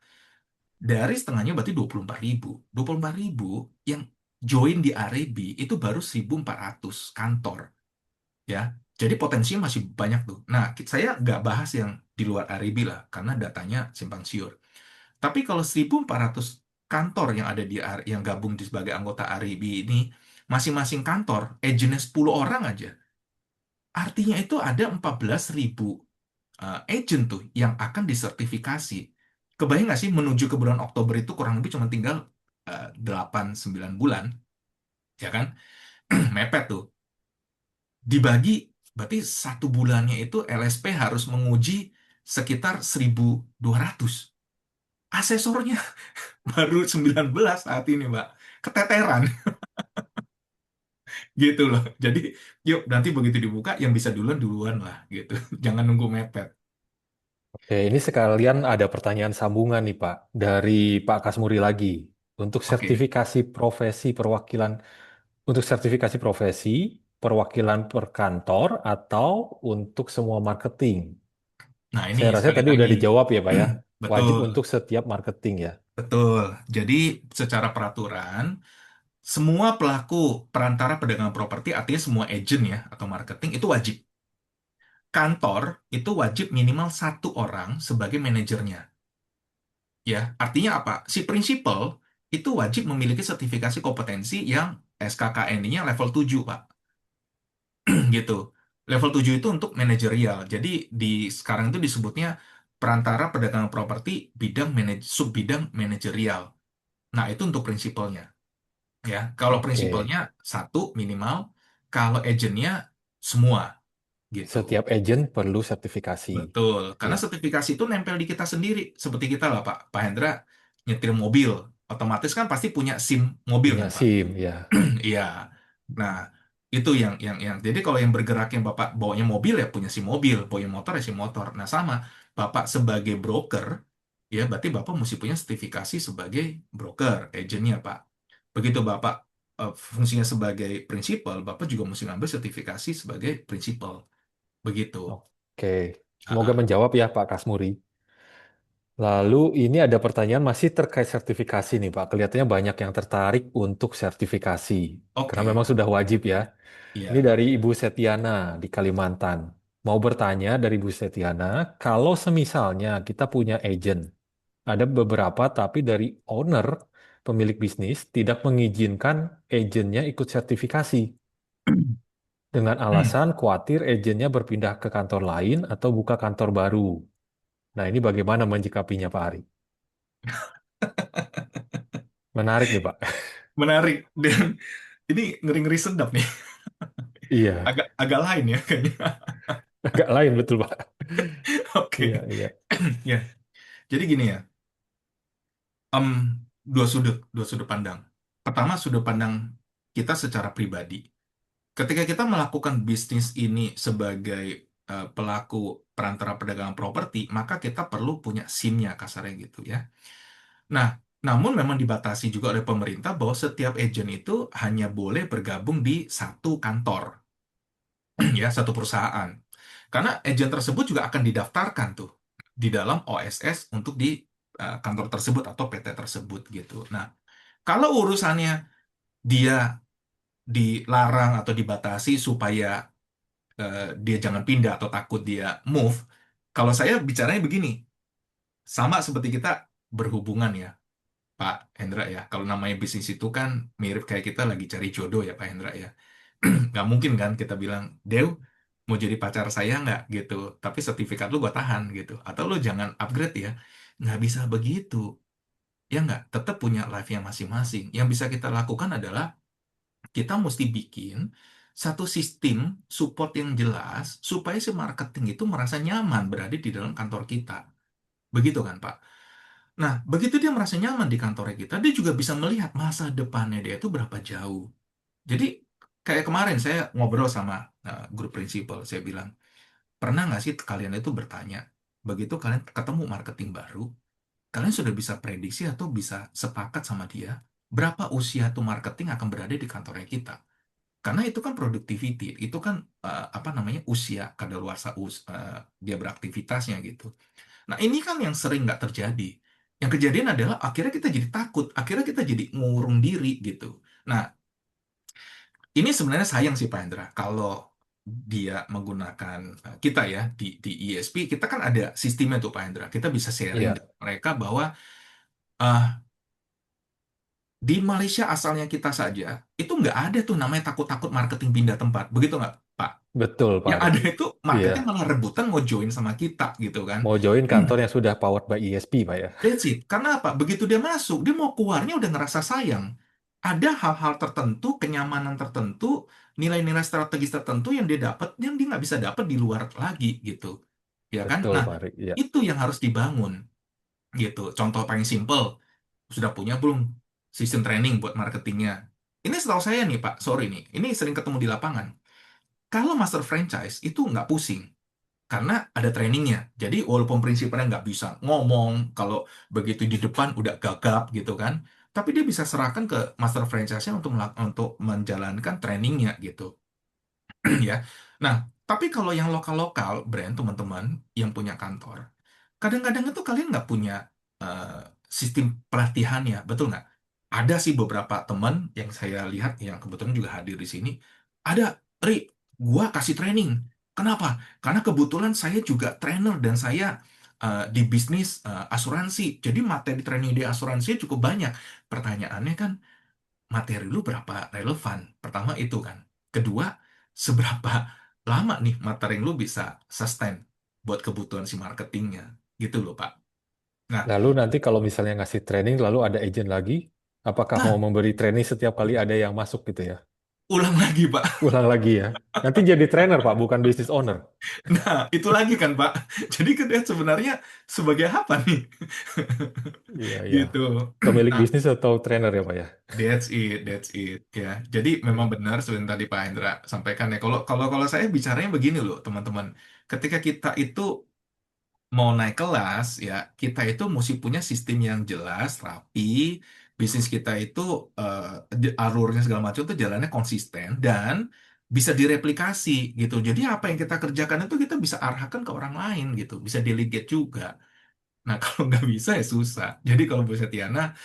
Dari setengahnya berarti 24.000. 24.000 yang join di RAB itu baru 1.400 kantor. Ya, jadi potensinya masih banyak tuh. Nah, saya nggak bahas yang di luar RAB lah, karena datanya simpang siur. Tapi kalau 1.400 kantor yang ada yang gabung di sebagai anggota RAB ini, masing-masing kantor, agentnya 10 orang aja. Artinya itu ada 14.000 agent tuh yang akan disertifikasi. Kebayang nggak sih menuju ke bulan Oktober itu kurang lebih cuma tinggal 8-9 bulan, ya kan? Mepet tuh. Dibagi, berarti 1 bulannya itu LSP harus menguji sekitar 1.200. Asesornya baru 19 saat ini, Mbak. Keteteran, gitu loh. Jadi, yuk nanti begitu dibuka, yang bisa duluan, duluan lah, gitu. Jangan nunggu mepet. Oke, ini sekalian ada pertanyaan sambungan nih Pak, dari Pak Kasmuri lagi. Untuk Oke. sertifikasi profesi perwakilan, untuk sertifikasi profesi, perwakilan per kantor, atau untuk semua marketing. Nah, ini Saya rasa sekali tadi lagi. udah dijawab ya Pak ya, wajib Betul, untuk setiap marketing ya. betul. Jadi, secara peraturan, semua pelaku perantara perdagangan properti, artinya semua agent ya, atau marketing, itu wajib. Kantor itu wajib minimal 1 orang sebagai manajernya. Ya, artinya apa? Si prinsipal itu wajib memiliki sertifikasi kompetensi yang SKKNI-nya level 7, Pak. Gitu. Level 7 itu untuk manajerial. Jadi sekarang itu disebutnya perantara perdagangan properti bidang sub bidang manajerial. Nah, itu untuk prinsipalnya. Ya, kalau Oke, prinsipalnya 1 minimal, kalau agentnya semua gitu. setiap agent perlu sertifikasi. Betul, karena Ya, sertifikasi itu nempel di kita sendiri. Seperti kita lah, Pak Hendra nyetir mobil, otomatis kan pasti punya SIM mobil punya kan, Pak? SIM ya. Iya. Nah, itu yang jadi kalau yang bergerak yang Bapak bawanya mobil ya punya SIM mobil, bawanya motor ya SIM motor. Nah, sama Bapak sebagai broker ya berarti Bapak mesti punya sertifikasi sebagai broker, agentnya, Pak. Begitu Bapak fungsinya sebagai prinsipal, Bapak juga mesti ngambil sertifikasi sebagai prinsipal. Begitu. Oke, Ah, semoga ah. menjawab ya Pak Kasmuri. Lalu ini ada pertanyaan masih terkait sertifikasi nih Pak. Kelihatannya banyak yang tertarik untuk sertifikasi. Karena Oke. memang sudah wajib ya. Ini Iya. dari Ibu Setiana di Kalimantan. Mau bertanya dari Ibu Setiana, kalau semisalnya kita punya agent, ada beberapa tapi dari owner, pemilik bisnis, tidak mengizinkan agentnya ikut sertifikasi. Dengan alasan khawatir agentnya berpindah ke kantor lain atau buka kantor baru. Nah ini bagaimana menyikapinya Pak Ari? Menarik nih Pak. Menarik dan ini ngeri-ngeri sedap nih. Iya, Agak agak lain ya kayaknya. agak lain betul Pak. Oke. Iya, iya. Ya. Jadi gini ya. Em, dua sudut pandang. Pertama, sudut pandang kita secara pribadi. Ketika kita melakukan bisnis ini sebagai pelaku perantara perdagangan properti, maka kita perlu punya SIM-nya kasarnya gitu ya. Nah, namun memang dibatasi juga oleh pemerintah bahwa setiap agent itu hanya boleh bergabung di satu kantor, ya, satu perusahaan. Karena agent tersebut juga akan didaftarkan tuh di dalam OSS untuk di kantor tersebut atau PT tersebut gitu. Nah, kalau urusannya dia dilarang atau dibatasi supaya dia jangan pindah atau takut dia move, kalau saya bicaranya begini, sama seperti kita berhubungan ya, Pak Hendra ya. Kalau namanya bisnis itu kan mirip kayak kita lagi cari jodoh ya, Pak Hendra ya. Nggak mungkin kan kita bilang, Dew, mau jadi pacar saya nggak gitu, tapi sertifikat lu gua tahan gitu. Atau lu jangan upgrade ya. Nggak bisa begitu. Ya nggak, tetap punya life-nya masing-masing. Yang bisa kita lakukan adalah kita mesti bikin satu sistem support yang jelas supaya si marketing itu merasa nyaman berada di dalam kantor kita. Begitu kan, Pak? Nah, begitu dia merasa nyaman di kantornya kita, dia juga bisa melihat masa depannya dia itu berapa jauh. Jadi, kayak kemarin saya ngobrol sama grup prinsipal, saya bilang, pernah nggak sih kalian itu bertanya, begitu kalian ketemu marketing baru, kalian sudah bisa prediksi atau bisa sepakat sama dia, berapa usia tuh marketing akan berada di kantornya kita? Karena itu kan productivity, itu kan apa namanya usia kadaluarsa dia beraktivitasnya gitu. Nah, ini kan yang sering nggak terjadi. Yang kejadian adalah akhirnya kita jadi takut, akhirnya kita jadi ngurung diri gitu. Nah, ini sebenarnya sayang sih Pak Hendra, kalau dia menggunakan kita ya di ESP, kita kan ada sistemnya tuh Pak Hendra. Kita bisa sharing Iya, dengan mereka bahwa eh, di Malaysia asalnya kita saja, itu nggak ada tuh namanya takut-takut marketing pindah tempat. Begitu nggak, Pak? betul Pak Yang Ari. ada itu Iya, marketing malah rebutan mau join sama kita gitu kan. mau join kantor yang sudah powered by ESP Pak ya. That's it. Karena apa? Begitu dia masuk, dia mau keluarnya udah ngerasa sayang. Ada hal-hal tertentu, kenyamanan tertentu, nilai-nilai strategis tertentu yang dia dapat, yang dia nggak bisa dapat di luar lagi gitu. Ya kan? Betul Nah, Pak Ari. Iya. itu yang harus dibangun gitu. Contoh paling simple, sudah punya belum sistem training buat marketingnya? Ini setahu saya nih Pak, sorry nih, ini sering ketemu di lapangan. Kalau master franchise itu nggak pusing karena ada trainingnya. Jadi walaupun prinsipnya nggak bisa ngomong, kalau begitu di depan udah gagap gitu kan, tapi dia bisa serahkan ke master franchise-nya untuk menjalankan trainingnya gitu. Ya. Nah, tapi kalau yang lokal-lokal brand teman-teman yang punya kantor, kadang-kadang itu kalian nggak punya eh, sistem pelatihannya, betul nggak? Ada sih beberapa teman yang saya lihat yang kebetulan juga hadir di sini. Ada, Ri, gua kasih training. Kenapa? Karena kebetulan saya juga trainer dan saya di bisnis asuransi. Jadi materi training di asuransi cukup banyak. Pertanyaannya kan, materi lu berapa relevan? Pertama itu kan. Kedua, seberapa lama nih materi lu bisa sustain buat kebutuhan si marketingnya. Gitu loh, Pak. Nah, Lalu nanti kalau misalnya ngasih training, lalu ada agent lagi, apakah mau nah, memberi training setiap kali ada yang masuk gitu ya? ulang lagi, Pak. Ulang lagi ya. Nanti jadi trainer Pak, bukan business owner. Nah, itu lagi kan, Pak. Jadi kan dia sebenarnya sebagai apa nih? Iya, iya. Gitu. Pemilik Nah, bisnis atau trainer ya Pak ya? that's it ya. Jadi memang Iya. benar seperti yang tadi Pak Hendra sampaikan ya. Kalau kalau kalau saya bicaranya begini loh, teman-teman. Ketika kita itu mau naik kelas ya, kita itu mesti punya sistem yang jelas, rapi, bisnis kita itu alurnya segala macam itu jalannya konsisten dan bisa direplikasi gitu. Jadi apa yang kita kerjakan itu kita bisa arahkan ke orang lain gitu, bisa delegate juga. Nah, kalau nggak bisa ya susah. Jadi kalau Bu Setiana,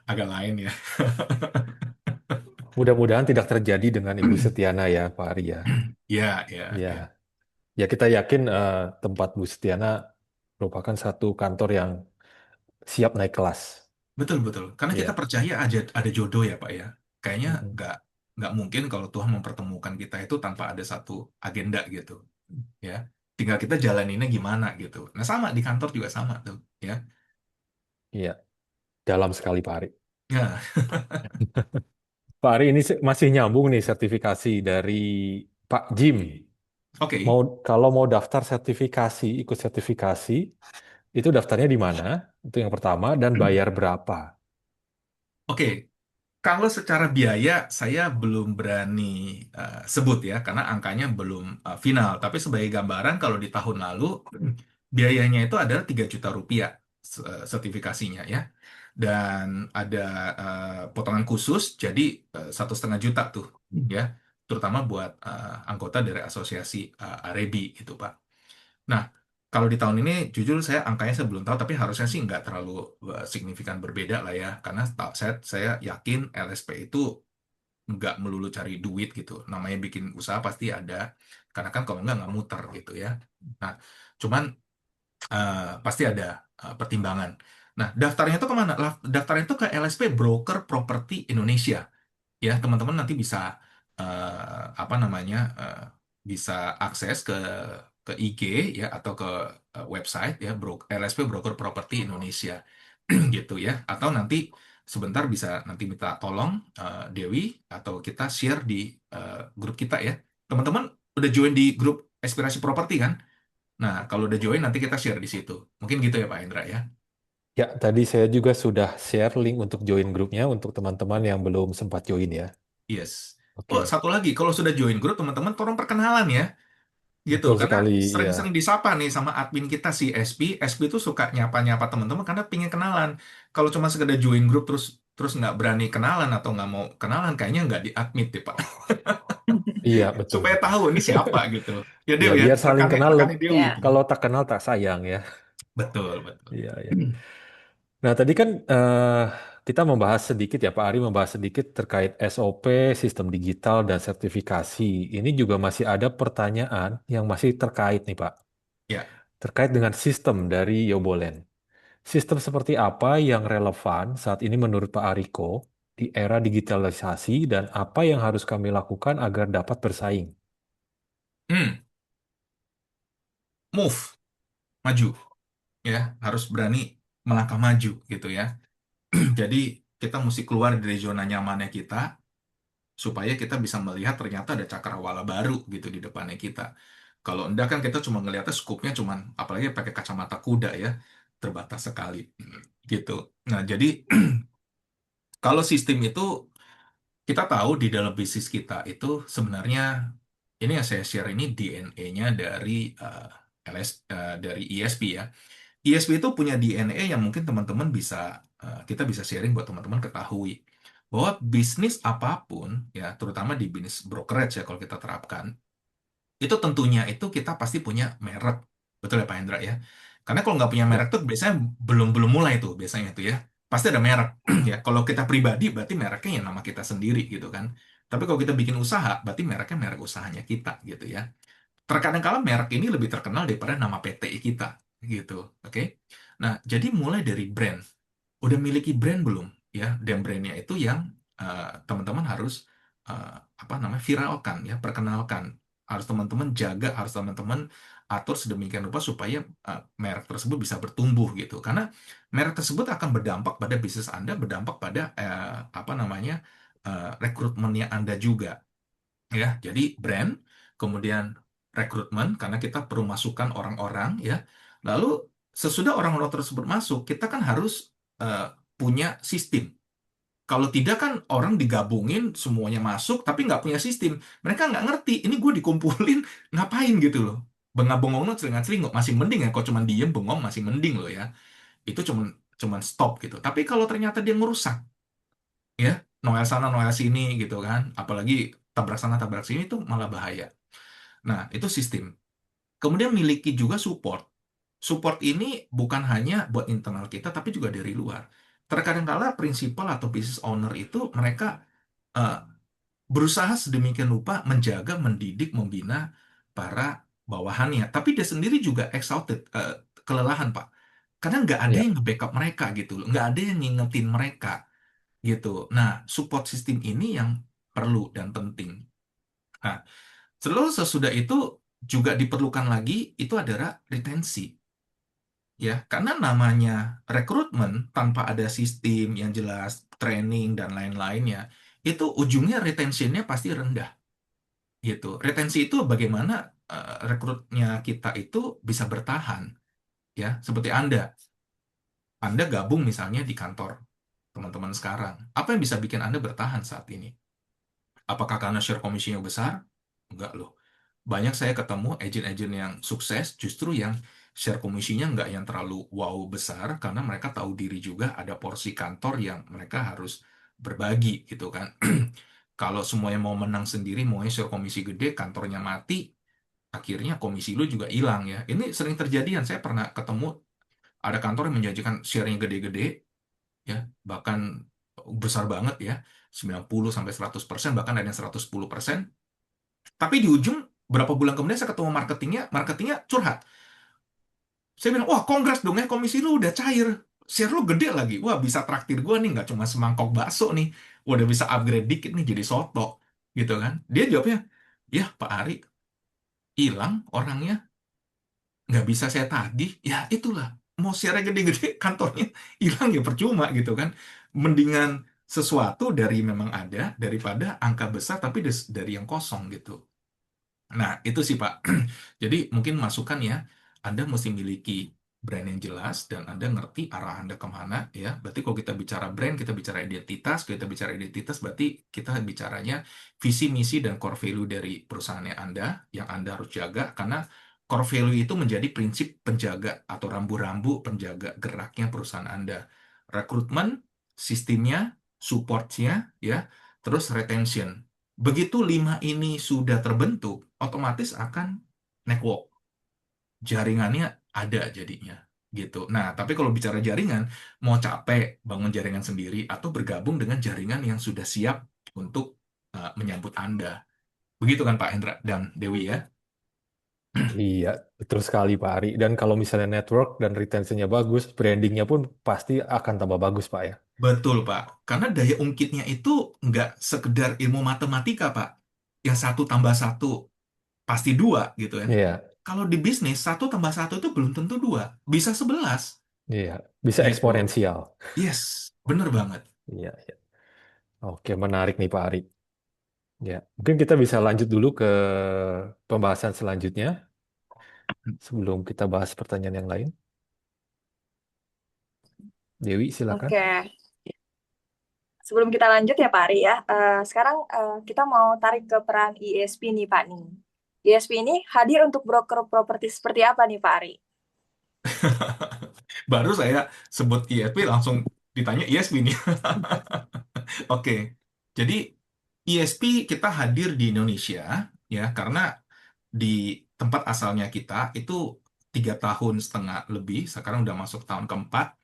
agak lain ya. Mudah-mudahan tidak terjadi dengan Ibu Setiana ya Pak Ari ya. Ya, ya, Ya, ya. ya kita yakin tempat Bu Setiana merupakan satu kantor yang siap naik kelas. Betul, betul. Karena kita Ya. percaya aja ada jodoh ya, Pak ya. Kayaknya Mm-mm. nggak mungkin kalau Tuhan mempertemukan kita itu tanpa ada satu agenda gitu, ya. Tinggal kita jalaninnya gimana gitu. Nah, sama di kantor juga sama tuh, ya. Iya, dalam sekali Pak Ari. Ya, Pak Ari ini masih nyambung nih sertifikasi dari Pak Jim. Mau oke. kalau mau daftar sertifikasi, ikut sertifikasi, itu daftarnya di mana? Itu yang pertama dan bayar berapa? Oke, kalau secara biaya saya belum berani sebut ya, karena angkanya belum final. Tapi sebagai gambaran, kalau di tahun lalu biayanya itu adalah 3 juta rupiah sertifikasinya ya, dan ada potongan khusus, jadi 1,5 juta tuh ya, terutama buat anggota dari asosiasi Arebi itu Pak. Nah, kalau di tahun ini jujur saya belum tahu, tapi harusnya sih nggak terlalu signifikan berbeda lah ya, karena saya yakin LSP itu nggak melulu cari duit gitu, namanya bikin usaha pasti ada, karena kan kalau nggak muter gitu ya. Nah, cuman pasti ada pertimbangan. Nah, daftarnya itu kemana? Daftarnya itu ke LSP Broker Property Indonesia ya, teman-teman nanti bisa apa namanya bisa akses ke IG ya, atau ke website ya, LSP Broker Property Indonesia gitu ya, atau nanti sebentar bisa nanti minta tolong Dewi, atau kita share di grup kita ya, teman-teman udah join di grup Aspirasi Properti kan? Nah, kalau udah join nanti kita share di situ, mungkin gitu ya Pak Indra ya. Ya, tadi saya juga sudah share link untuk join grupnya untuk teman-teman yang belum sempat join ya. Yes. Oh, Oke, satu lagi, kalau sudah join grup teman-teman tolong perkenalan ya. Gitu, betul karena sekali. Ya, sering-sering disapa nih sama admin kita si SP. SP itu suka nyapa-nyapa teman-teman karena pingin kenalan. Kalau cuma sekedar join grup terus terus nggak berani kenalan atau nggak mau kenalan, kayaknya nggak di admit deh Pak. Iya, betul. supaya tahu ini siapa gitu. Ya Ya, Dew ya, biar saling kenal. rekannya Dewi. Ya. Kalau tak kenal tak sayang ya. Betul, betul. Iya, ya. Nah, tadi kan kita membahas sedikit ya, Pak Ari membahas sedikit terkait SOP, sistem digital, dan sertifikasi. Ini juga masih ada pertanyaan yang masih terkait nih, Pak. Ya. Terkait dengan sistem dari Yobolen. Sistem seperti apa yang relevan saat ini menurut Pak Ariko di era digitalisasi dan apa yang harus kami lakukan agar dapat bersaing? Hmm, move, maju ya, harus berani melangkah maju gitu ya. Jadi kita mesti keluar dari zona nyamannya kita supaya kita bisa melihat ternyata ada cakrawala baru gitu di depannya kita. Kalau enggak kan kita cuma ngelihatnya skupnya cuman apalagi pakai kacamata kuda ya, terbatas sekali gitu. Nah, jadi kalau sistem itu kita tahu di dalam bisnis kita itu sebenarnya ini yang saya share ini DNA-nya dari dari ESP ya. ESP itu punya DNA yang mungkin teman-teman bisa kita bisa sharing buat teman-teman ketahui bahwa bisnis apapun ya terutama di bisnis brokerage ya kalau kita terapkan itu tentunya itu kita pasti punya merek, betul ya Pak Hendra ya, karena kalau nggak punya merek Ya, tuh biasanya belum belum mulai tuh biasanya tuh ya pasti ada merek ya. Kalau kita pribadi berarti mereknya ya nama kita sendiri gitu kan, tapi kalau kita bikin usaha berarti mereknya merek usahanya kita gitu ya. Terkadang kala merek ini lebih terkenal daripada nama PT kita gitu, oke. Nah, jadi mulai dari brand. Udah miliki brand belum? Ya, dan brandnya itu yang teman-teman harus apa namanya viralkan ya, perkenalkan. Harus teman-teman jaga, harus teman-teman atur sedemikian rupa supaya merek tersebut bisa bertumbuh gitu. Karena merek tersebut akan berdampak pada bisnis Anda, berdampak pada apa namanya rekrutmennya Anda juga ya. Jadi brand, kemudian rekrutmen karena kita perlu masukkan orang-orang ya. Lalu sesudah orang-orang tersebut masuk, kita kan harus eh, punya sistem. Kalau tidak kan orang digabungin semuanya masuk tapi nggak punya sistem. Mereka nggak ngerti ini gue dikumpulin ngapain gitu loh. Bengong-bengong celingak-celinguk masih mending ya. Kalau cuma diem bengong masih mending loh ya. Itu cuman stop gitu. Tapi kalau ternyata dia ngerusak ya, Noel sana Noel sini gitu kan. Apalagi tabrak sana tabrak sini itu malah bahaya. Nah, itu sistem. Kemudian miliki juga support. Support ini bukan hanya buat internal kita, tapi juga dari luar. Terkadang kala prinsipal atau business owner itu mereka eh, berusaha sedemikian rupa menjaga, mendidik, membina para bawahannya. Tapi dia sendiri juga exhausted, kelelahan, Pak. Karena nggak ada yang ya, nge-backup mereka gitu loh. Nggak ada yang ngingetin mereka gitu. Nah, support system ini yang perlu dan penting. Nah, selalu sesudah itu juga diperlukan lagi itu adalah retensi ya, karena namanya rekrutmen tanpa ada sistem yang jelas, training dan lain-lainnya, itu ujungnya retentionnya pasti rendah gitu. Retensi itu bagaimana rekrutnya kita itu bisa bertahan ya, seperti Anda gabung misalnya di kantor teman-teman sekarang, apa yang bisa bikin Anda bertahan saat ini? Apakah karena share komisinya besar? Enggak loh. Banyak saya ketemu agen-agen yang sukses justru yang share komisinya nggak yang terlalu wow besar karena mereka tahu diri juga ada porsi kantor yang mereka harus berbagi gitu kan. Kalau semuanya mau menang sendiri, maunya share komisi gede, kantornya mati, akhirnya komisi lu juga hilang ya. Ini sering terjadi, yang saya pernah ketemu ada kantor yang menjanjikan share-nya gede-gede ya, bahkan besar banget ya, 90 sampai 100%, bahkan ada yang 110%. Tapi di ujung berapa bulan kemudian saya ketemu marketingnya curhat. Saya bilang, wah kongres dong ya, komisi lu udah cair. Share lu gede lagi. Wah bisa traktir gua nih, nggak cuma semangkok bakso nih. Wah, udah bisa upgrade dikit nih jadi soto. Gitu kan. Dia jawabnya, ya Pak Ari, hilang orangnya. Nggak bisa saya tagih. Ya itulah. Mau share gede-gede, kantornya hilang ya percuma gitu kan. Mendingan sesuatu dari memang ada, daripada angka besar tapi dari yang kosong gitu. Nah, itu sih Pak. Jadi mungkin masukan ya, Anda mesti miliki brand yang jelas dan Anda ngerti arah Anda kemana ya. Berarti kalau kita bicara brand, kita bicara identitas. Kalau kita bicara identitas, berarti kita bicaranya visi, misi, dan core value dari perusahaannya Anda yang Anda harus jaga. Karena core value itu menjadi prinsip penjaga atau rambu-rambu penjaga geraknya perusahaan Anda. Rekrutmen, sistemnya, supportnya, ya, terus retention. Begitu 5 ini sudah terbentuk, otomatis akan network. Jaringannya ada jadinya. Gitu. Nah, tapi kalau bicara jaringan, mau capek bangun jaringan sendiri atau bergabung dengan jaringan yang sudah siap untuk menyambut Anda. Begitu kan Pak Hendra dan Dewi ya? Iya, betul sekali Pak Ari. Dan kalau misalnya network dan retentionnya bagus, brandingnya pun pasti akan tambah bagus Pak ya. Betul, Pak. Karena daya ungkitnya itu nggak sekedar ilmu matematika, Pak. Yang satu tambah satu pasti dua, gitu kan. Iya, Kalau di bisnis, satu tambah satu itu belum tentu dua. Bisa 11, iya, bisa gitu. eksponensial. Yes, bener banget. Iya, iya. Oke, menarik nih Pak Ari. Ya, mungkin kita bisa lanjut dulu ke pembahasan selanjutnya sebelum kita bahas pertanyaan yang lain. Dewi, silakan. Oke, sebelum kita lanjut ya Pak Ari ya, sekarang kita mau tarik ke peran ISP nih Pak nih. ISP ini hadir untuk broker properti seperti apa nih Pak Ari? Baru saya sebut ISP langsung ditanya ISP nih. Oke, jadi ISP kita hadir di Indonesia ya karena di tempat asalnya kita itu 3 tahun setengah lebih, sekarang udah masuk tahun keempat,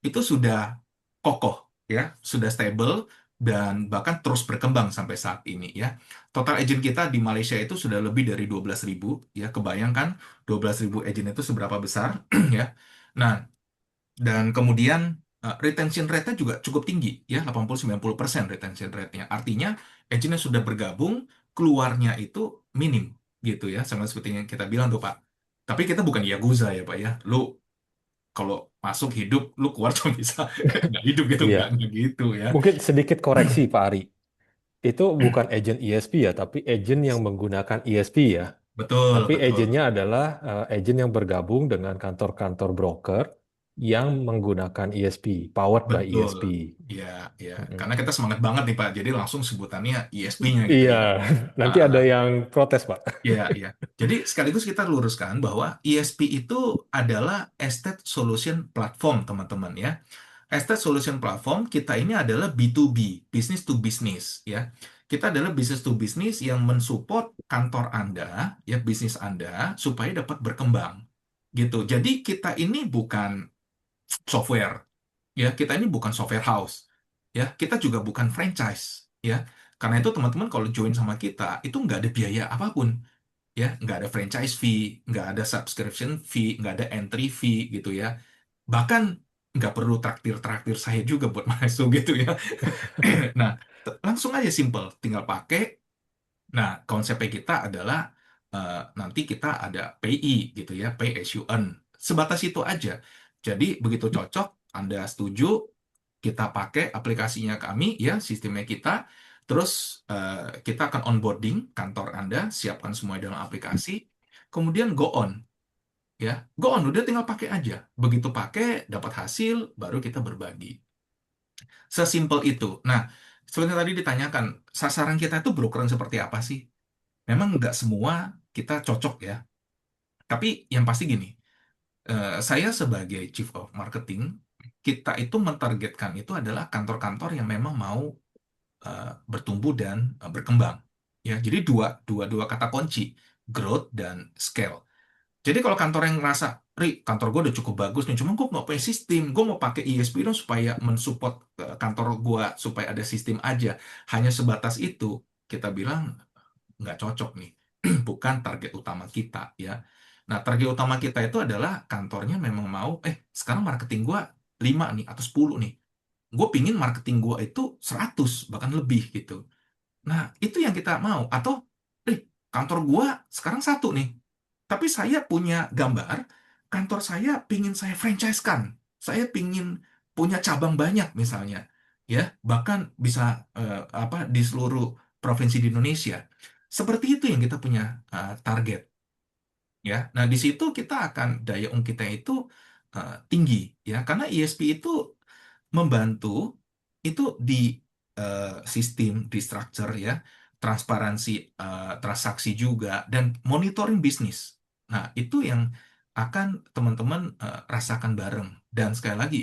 itu sudah kokoh ya, sudah stable dan bahkan terus berkembang sampai saat ini ya. Total agent kita di Malaysia itu sudah lebih dari 12.000 ya, kebayangkan 12.000 agent itu seberapa besar ya. Nah, dan kemudian retention rate-nya juga cukup tinggi ya, 80-90% retention rate-nya. Artinya agent yang sudah bergabung keluarnya itu minim gitu ya, sama seperti yang kita bilang tuh Pak. Tapi kita bukan Yakuza ya Pak ya. Lu kalau masuk hidup, lu keluar tuh bisa nggak hidup gitu, Iya, nggak gitu ya. mungkin sedikit koreksi Pak Ari. Itu bukan agent ESP ya, tapi agent yang menggunakan ESP ya. Betul, Tapi betul. agentnya adalah agent yang bergabung dengan kantor-kantor broker yang menggunakan ESP, powered by Betul. ESP. Ya, ya. Mm-mm. Karena kita semangat banget nih Pak. Jadi langsung sebutannya ISP-nya gitu Iya, ya. nanti Ah, ada ah. yang protes, Pak. Ya, ya. Jadi sekaligus kita luruskan bahwa ESP itu adalah Estate Solution Platform, teman-teman ya. Estate Solution Platform kita ini adalah B2B, business to business ya. Kita adalah business to business yang mensupport kantor Anda, ya bisnis Anda supaya dapat berkembang. Gitu. Jadi kita ini bukan software, ya. Kita ini bukan software house, ya. Kita juga bukan franchise, ya. Karena itu teman-teman kalau join sama kita itu nggak ada biaya apapun, ya, nggak ada franchise fee, nggak ada subscription fee, nggak ada entry fee gitu ya. Bahkan nggak perlu traktir-traktir saya juga buat masuk gitu ya. Nah, langsung aja simple, tinggal pakai. Nah, konsepnya kita adalah nanti kita ada PI gitu ya, pay as you earn. Sebatas itu aja. Jadi begitu cocok, Anda setuju, kita pakai aplikasinya kami ya, sistemnya kita. Terus kita akan onboarding kantor Anda, siapkan semua dalam aplikasi. Kemudian go on ya. Go on, udah tinggal pakai aja. Begitu pakai, dapat hasil, baru kita berbagi. Sesimpel itu. Nah, seperti tadi ditanyakan, sasaran kita itu broker yang seperti apa sih? Memang nggak semua kita cocok ya. Tapi yang pasti gini, saya sebagai Chief of Marketing, kita itu mentargetkan itu adalah kantor-kantor yang memang mau bertumbuh dan berkembang. Ya, jadi dua, dua, dua kata kunci, growth dan scale. Jadi kalau kantor yang ngerasa, Ri, kantor gue udah cukup bagus nih, cuma gue nggak punya sistem, gue mau pakai ESP dong supaya mensupport kantor gue, supaya ada sistem aja. Hanya sebatas itu, kita bilang nggak cocok nih. Bukan target utama kita, ya. Nah, target utama kita itu adalah kantornya memang mau, sekarang marketing gue 5 nih, atau 10 nih. Gue pingin marketing gue itu 100, bahkan lebih gitu. Nah, itu yang kita mau. Atau, kantor gua sekarang satu nih. Tapi saya punya gambar, kantor saya pingin saya franchise-kan. Saya pingin punya cabang banyak misalnya. Ya, bahkan bisa apa di seluruh provinsi di Indonesia. Seperti itu yang kita punya target. Ya, nah di situ kita akan daya ungkitnya itu tinggi ya, karena ISP itu membantu itu di sistem, di structure ya, transparansi transaksi juga, dan monitoring bisnis. Nah, itu yang akan teman-teman rasakan bareng. Dan sekali lagi,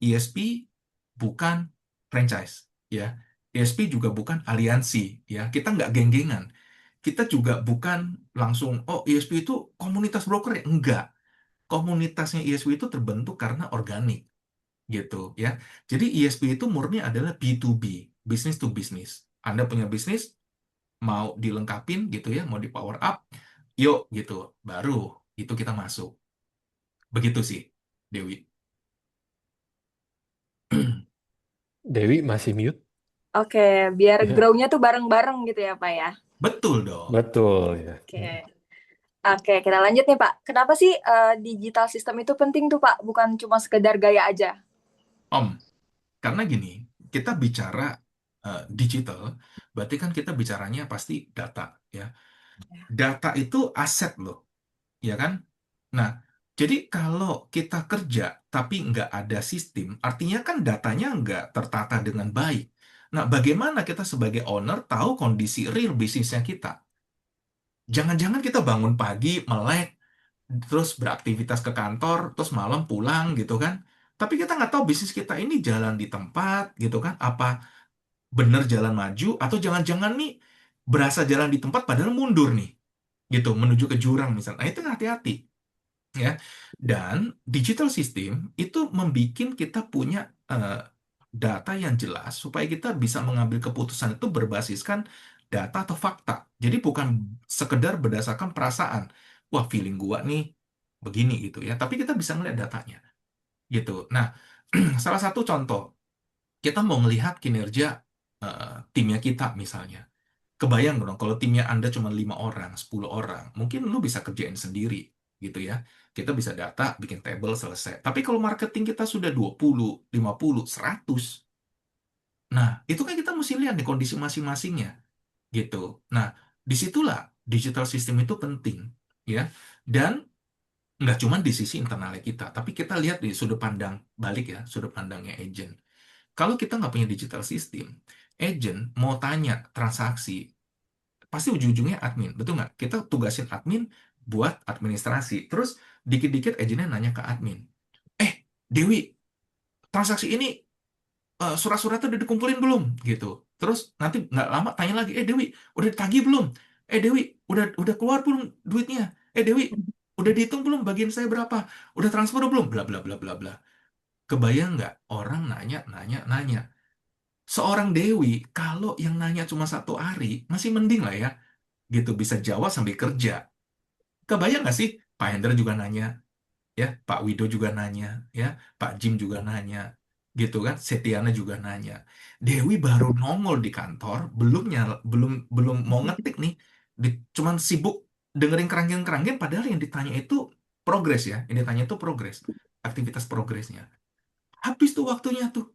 ESP bukan franchise ya. ISP juga bukan aliansi, ya. Kita nggak geng-gengan. Kita juga bukan langsung, oh ISP itu komunitas broker ya. Enggak. Komunitasnya ISP itu terbentuk karena organik, gitu ya. Jadi ISP itu murni adalah B2B, business to business. Anda punya bisnis, mau dilengkapin gitu ya, mau di power up, yuk gitu. Baru itu kita masuk. Begitu sih, Dewi. Dewi masih mute? Oke, biar Ya, grow-nya tuh bareng-bareng gitu ya, Pak ya. Betul dong. betul ya. Oke. Oke, kita lanjut nih, Pak. Kenapa sih digital system itu penting tuh, Pak? Bukan cuma sekedar gaya aja. Om, karena gini, kita bicara digital, berarti kan kita bicaranya pasti data, ya. Data itu aset loh, ya kan? Nah, jadi kalau kita kerja tapi nggak ada sistem, artinya kan datanya nggak tertata dengan baik. Nah, bagaimana kita sebagai owner tahu kondisi real bisnisnya kita? Jangan-jangan kita bangun pagi, melek, terus beraktivitas ke kantor, terus malam pulang gitu kan. Tapi kita nggak tahu bisnis kita ini jalan di tempat gitu kan. Apa bener jalan maju atau jangan-jangan nih berasa jalan di tempat padahal mundur nih gitu menuju ke jurang misalnya. Nah, itu hati-hati ya. Dan digital system itu membuat kita punya data yang jelas supaya kita bisa mengambil keputusan itu berbasiskan data atau fakta. Jadi bukan sekedar berdasarkan perasaan. Wah, feeling gua nih begini gitu ya. Tapi kita bisa melihat datanya gitu. Nah, salah satu contoh kita mau melihat kinerja timnya kita misalnya. Kebayang dong kalau timnya Anda cuma 5 orang, 10 orang, mungkin lu bisa kerjain sendiri gitu ya. Kita bisa data, bikin table, selesai. Tapi kalau marketing kita sudah 20, 50, 100, nah itu kan kita mesti lihat nih kondisi masing-masingnya gitu. Nah, disitulah digital system itu penting ya. Dan nggak cuma di sisi internalnya kita, tapi kita lihat di sudut pandang balik ya, sudut pandangnya agent. Kalau kita nggak punya digital system, agent mau tanya transaksi, pasti ujung-ujungnya admin, betul nggak? Kita tugasin admin buat administrasi. Terus dikit-dikit agennya nanya ke admin, eh Dewi, transaksi ini surat-suratnya udah dikumpulin belum? Gitu. Terus nanti nggak lama tanya lagi, Dewi, udah ditagih belum? Dewi, udah keluar belum duitnya? Dewi, udah dihitung belum bagian saya berapa? Udah transfer belum? Bla bla bla bla bla. Kebayang nggak orang nanya, nanya, nanya. Seorang Dewi, kalau yang nanya cuma 1 hari, masih mending lah ya. Gitu, bisa jawab sambil kerja. Kebayang nggak sih? Pak Hendra juga nanya, ya, Pak Wido juga nanya, ya, Pak Jim juga nanya, gitu kan? Setiana juga nanya. Dewi baru nongol di kantor, belum belum mau ngetik nih, cuman sibuk dengerin kerangkeng-kerangkeng, padahal yang ditanya itu progres ya, yang ditanya itu progres, aktivitas progresnya. Habis tuh waktunya tuh.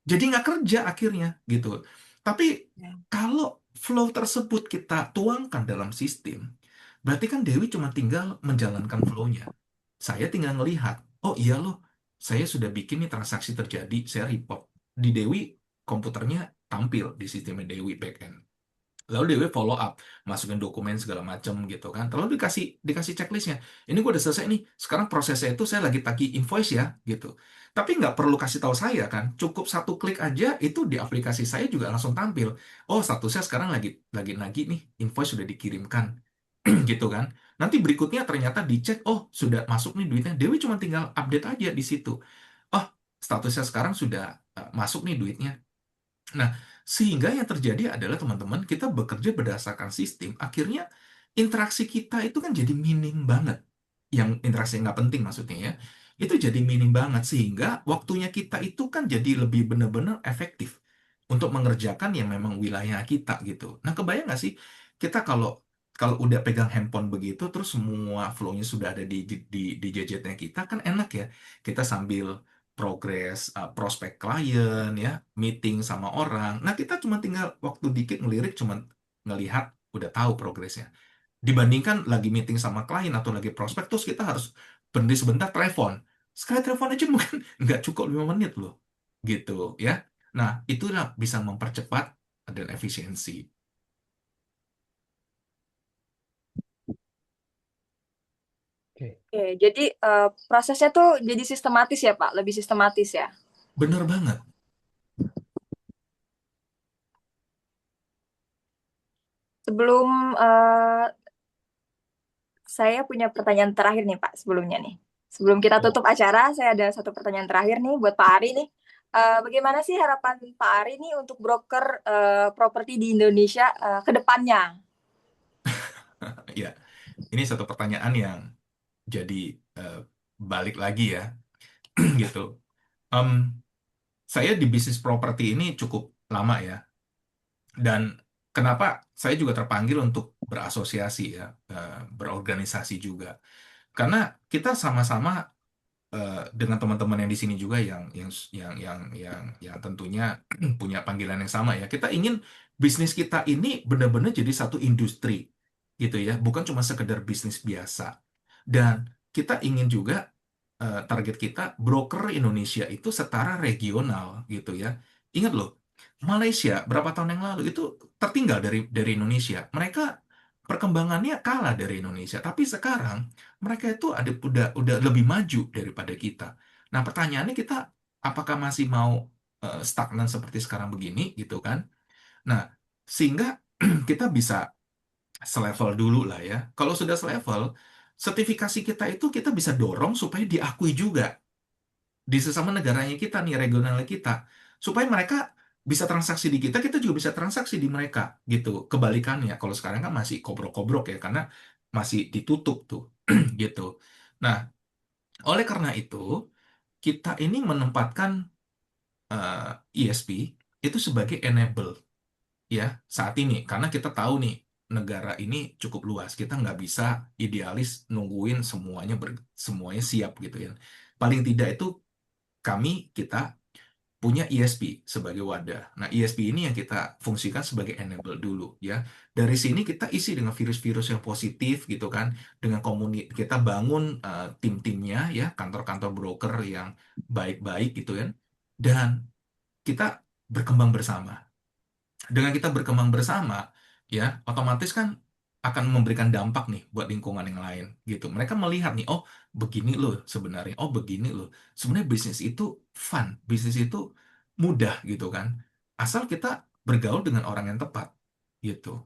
Jadi nggak kerja akhirnya gitu. Tapi kalau flow tersebut kita tuangkan dalam sistem, berarti kan Dewi cuma tinggal menjalankan flow-nya. Saya tinggal ngelihat, oh iya loh, saya sudah bikin nih transaksi terjadi, saya report. Di Dewi, komputernya tampil di sistemnya Dewi backend. Lalu Dewi follow up, masukin dokumen segala macam gitu kan. Lalu dikasih dikasih checklistnya. Ini gue udah selesai nih. Sekarang prosesnya itu saya lagi tagih invoice ya gitu. Tapi nggak perlu kasih tahu saya kan. Cukup satu klik aja itu di aplikasi saya juga langsung tampil. Oh, statusnya sekarang lagi nagih nih, invoice sudah dikirimkan gitu kan. Nanti berikutnya ternyata dicek, oh sudah masuk nih duitnya. Dewi cuma tinggal update aja di situ. Oh, statusnya sekarang sudah masuk nih duitnya. Nah, sehingga yang terjadi adalah teman-teman, kita bekerja berdasarkan sistem, akhirnya interaksi kita itu kan jadi minim banget. Yang interaksi yang nggak penting maksudnya ya, itu jadi minim banget, sehingga waktunya kita itu kan jadi lebih benar-benar efektif untuk mengerjakan yang memang wilayah kita gitu. Nah, kebayang nggak sih, kita kalau kalau udah pegang handphone begitu, terus semua flow-nya sudah ada di gadgetnya kita, kan enak ya. Kita sambil progres prospek klien ya, meeting sama orang. Nah, kita cuma tinggal waktu dikit ngelirik, cuma ngelihat udah tahu progresnya. Dibandingkan lagi meeting sama klien atau lagi prospek, terus kita harus berhenti sebentar telepon. Sekali telepon aja mungkin nggak cukup 5 menit loh, gitu ya. Nah, itulah bisa mempercepat dan efisiensi. Oke. Oke, jadi prosesnya tuh jadi sistematis ya, Pak? Lebih sistematis ya? Bener banget. Sebelum saya punya pertanyaan terakhir nih Pak sebelumnya nih. Sebelum kita Oh, tutup acara, saya ada satu pertanyaan terakhir nih buat Pak Ari nih. Bagaimana sih harapan Pak Ari nih untuk broker properti di Indonesia ke depannya? ya, ini satu pertanyaan yang jadi eh, balik lagi ya, gitu. Em, saya di bisnis properti ini cukup lama ya, dan kenapa saya juga terpanggil untuk berasosiasi ya, berorganisasi juga, karena kita sama-sama dengan teman-teman yang di sini juga yang tentunya punya panggilan yang sama ya. Kita ingin bisnis kita ini benar-benar jadi satu industri gitu ya, bukan cuma sekedar bisnis biasa. Dan kita ingin juga target kita broker Indonesia itu setara regional gitu ya. Ingat loh, Malaysia berapa tahun yang lalu itu tertinggal dari Indonesia. Mereka perkembangannya kalah dari Indonesia, tapi sekarang mereka itu udah lebih maju daripada kita. Nah, pertanyaannya kita apakah masih mau stagnan seperti sekarang begini gitu kan? Nah, sehingga kita bisa selevel dulu lah ya. Kalau sudah selevel, sertifikasi kita itu kita bisa dorong supaya diakui juga di sesama negaranya kita nih, regionalnya kita, supaya mereka bisa transaksi di kita, kita juga bisa transaksi di mereka gitu. Kebalikannya, kalau sekarang kan masih kobrok-kobrok ya, karena masih ditutup tuh gitu. Nah, oleh karena itu, kita ini menempatkan ESP itu sebagai enable ya saat ini, karena kita tahu nih negara ini cukup luas, kita nggak bisa idealis nungguin semuanya siap gitu ya. Paling tidak itu kita punya ESP sebagai wadah. Nah, ESP ini yang kita fungsikan sebagai enable dulu ya. Dari sini kita isi dengan virus-virus yang positif gitu kan, dengan kita bangun tim-timnya ya, kantor-kantor broker yang baik-baik gitu kan. Dan kita berkembang bersama. Dengan kita berkembang bersama, ya otomatis kan akan memberikan dampak nih buat lingkungan yang lain gitu. Mereka melihat nih, oh begini loh sebenarnya, oh begini loh. Sebenarnya bisnis itu fun, bisnis itu mudah gitu kan. Asal kita bergaul dengan orang yang tepat gitu.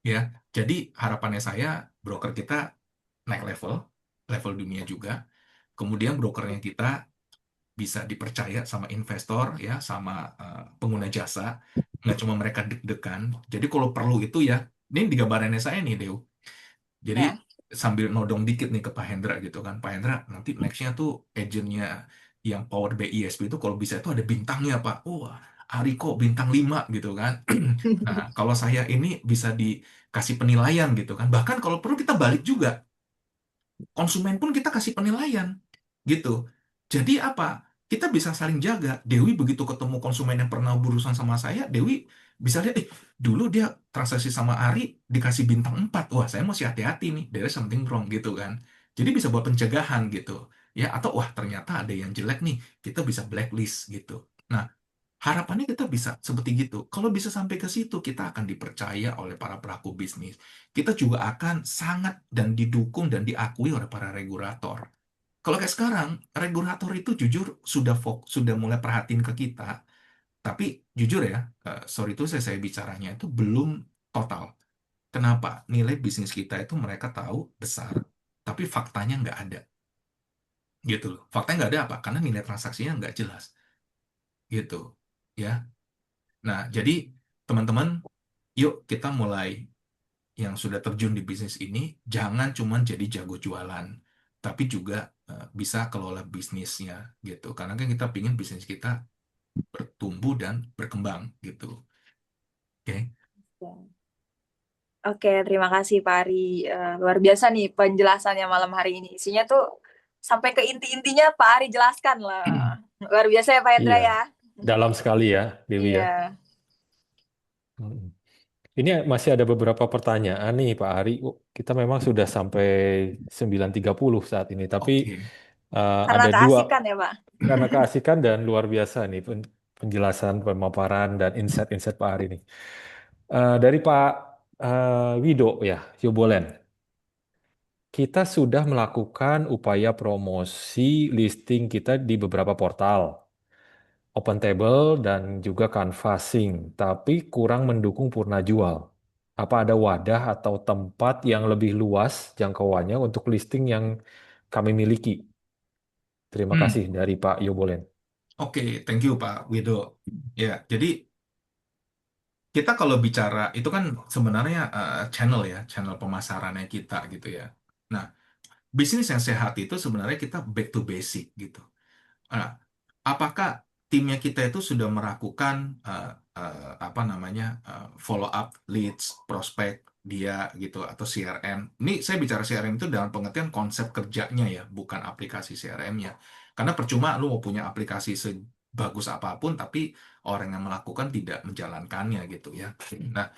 Ya, jadi harapannya saya broker kita naik level dunia juga. Kemudian brokernya kita bisa dipercaya sama investor ya, sama pengguna jasa, nggak cuma mereka deg-degan. Jadi kalau perlu itu ya, ini di gambarannya saya nih Dew, jadi Ya. sambil nodong dikit nih ke Pak Hendra gitu kan, Pak Hendra nanti nextnya tuh agentnya yang powered by ISP itu kalau bisa itu ada bintangnya Pak. Wah, Ariko bintang 5 gitu kan. Nah, kalau saya ini bisa dikasih penilaian gitu kan, bahkan kalau perlu kita balik juga, konsumen pun kita kasih penilaian gitu. Jadi apa? Kita bisa saling jaga. Dewi begitu ketemu konsumen yang pernah berurusan sama saya, Dewi bisa lihat, dulu dia transaksi sama Ari dikasih bintang 4. Wah, saya mesti hati-hati nih, there is something wrong gitu kan. Jadi bisa buat pencegahan gitu. Ya, atau wah ternyata ada yang jelek nih, kita bisa blacklist gitu. Nah, harapannya kita bisa seperti gitu. Kalau bisa sampai ke situ, kita akan dipercaya oleh para pelaku bisnis. Kita juga akan sangat dan didukung dan diakui oleh para regulator. Kalau kayak sekarang, regulator itu jujur sudah mulai perhatiin ke kita, tapi jujur ya, sorry itu saya bicaranya itu belum total. Kenapa? Nilai bisnis kita itu mereka tahu besar, tapi faktanya nggak ada. Gitu loh. Faktanya nggak ada apa? Karena nilai transaksinya nggak jelas. Gitu. Ya. Nah, jadi teman-teman, yuk kita mulai yang sudah terjun di bisnis ini, jangan cuma jadi jago jualan, tapi juga bisa kelola bisnisnya gitu. Karena kan kita pingin bisnis kita bertumbuh dan berkembang gitu. Oke. Oke, terima kasih Pak Ari. Luar biasa nih penjelasannya malam hari ini. Isinya tuh sampai ke inti-intinya Pak Ari jelaskan lah. Luar biasa ya Pak Hendra Iya, ya. dalam sekali ya, Dewi ya. Iya, Mm. Ini masih ada beberapa pertanyaan nih Pak Ari. Oh, kita memang sudah sampai 9.30 saat ini, tapi Oke. karena ada dua keasikan ya Pak. karena keasikan dan luar biasa nih penjelasan, pemaparan dan insight-insight Pak Ari nih. Dari Pak Wido ya, Yobolen. Kita sudah melakukan upaya promosi listing kita di beberapa portal, Open Table dan juga canvassing, tapi kurang mendukung Purna Jual. Apa ada wadah atau tempat yang lebih luas jangkauannya untuk listing yang kami miliki? Terima Hmm, kasih dari Pak Yobolen. oke, thank you Pak Wido. Ya, jadi kita kalau bicara itu kan sebenarnya channel ya, channel pemasarannya kita gitu ya. Nah, bisnis yang sehat itu sebenarnya kita back to basic gitu. Nah, apakah timnya kita itu sudah melakukan apa namanya follow up leads, prospek dia gitu atau CRM? Ini saya bicara CRM itu dalam pengertian konsep kerjanya ya, bukan aplikasi CRM-nya. Karena percuma lu mau punya aplikasi sebagus apapun, tapi orang yang melakukan tidak menjalankannya gitu ya. Nah,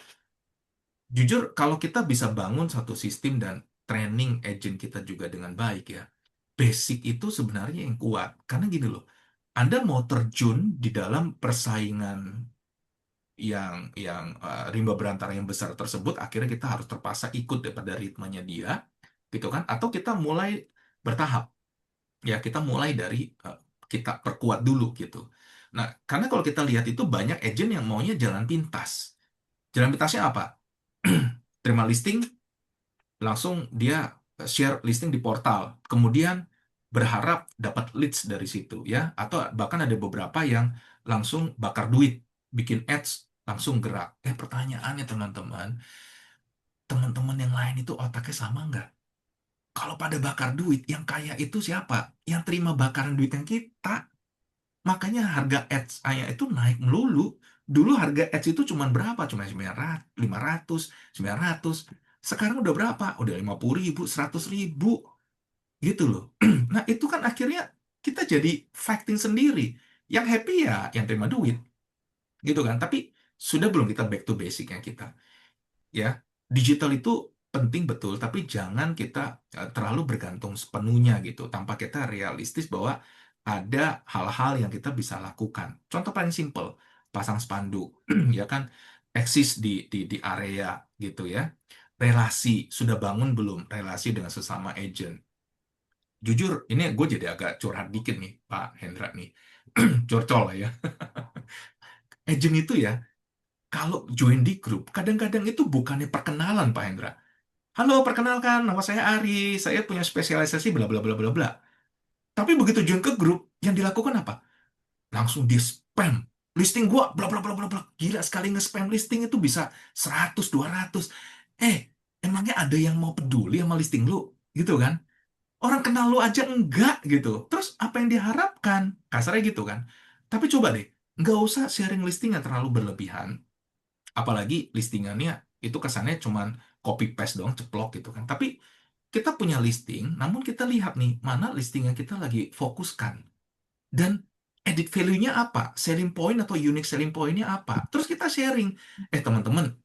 jujur kalau kita bisa bangun satu sistem dan training agent kita juga dengan baik ya, basic itu sebenarnya yang kuat. Karena gini loh, Anda mau terjun di dalam persaingan yang rimba berantara yang besar tersebut, akhirnya kita harus terpaksa ikut daripada ritmenya dia, gitu kan? Atau kita mulai bertahap, ya kita mulai dari kita perkuat dulu gitu. Nah, karena kalau kita lihat itu banyak agent yang maunya jalan pintas. Jalan pintasnya apa? Terima listing, langsung dia share listing di portal, kemudian berharap dapat leads dari situ ya, atau bahkan ada beberapa yang langsung bakar duit, bikin ads langsung gerak. Pertanyaannya teman-teman, teman-teman yang lain itu otaknya sama nggak? Kalau pada bakar duit, yang kaya itu siapa? Yang terima bakaran duit yang kita. Makanya harga ads ayah itu naik melulu. Dulu harga ads itu cuma berapa? Cuma 900, 500, 900. Sekarang udah berapa? Udah 50.000, 100.000. Gitu loh. Nah, itu kan akhirnya kita jadi fighting sendiri. Yang happy ya yang terima duit. Gitu kan. Tapi sudah belum kita back to basic-nya kita. Ya, digital itu penting betul, tapi jangan kita terlalu bergantung sepenuhnya gitu, tanpa kita realistis bahwa ada hal-hal yang kita bisa lakukan. Contoh paling simple, pasang spanduk, ya kan, eksis di area gitu ya. Relasi, sudah bangun belum relasi dengan sesama agent? Jujur, ini gue jadi agak curhat dikit nih, Pak Hendra nih. Curcol lah ya. Agent itu ya, kalau join di grup, kadang-kadang itu bukannya perkenalan, Pak Hendra. Halo, perkenalkan, nama saya Ari. Saya punya spesialisasi bla bla bla bla bla. Tapi begitu join ke grup, yang dilakukan apa? Langsung di spam. Listing gua bla bla bla bla bla. Gila, sekali nge-spam listing itu bisa 100 200. Eh, emangnya ada yang mau peduli sama listing lu? Gitu kan? Orang kenal lu aja enggak gitu. Terus apa yang diharapkan? Kasarnya gitu kan. Tapi coba deh, nggak usah sharing listing yang terlalu berlebihan. Apalagi listingannya itu kesannya cuman copy paste doang, ceplok gitu kan. Tapi kita punya listing, namun kita lihat nih, mana listing yang kita lagi fokuskan. Dan edit value-nya apa? Selling point atau unique selling point-nya apa? Terus kita sharing. Teman-teman,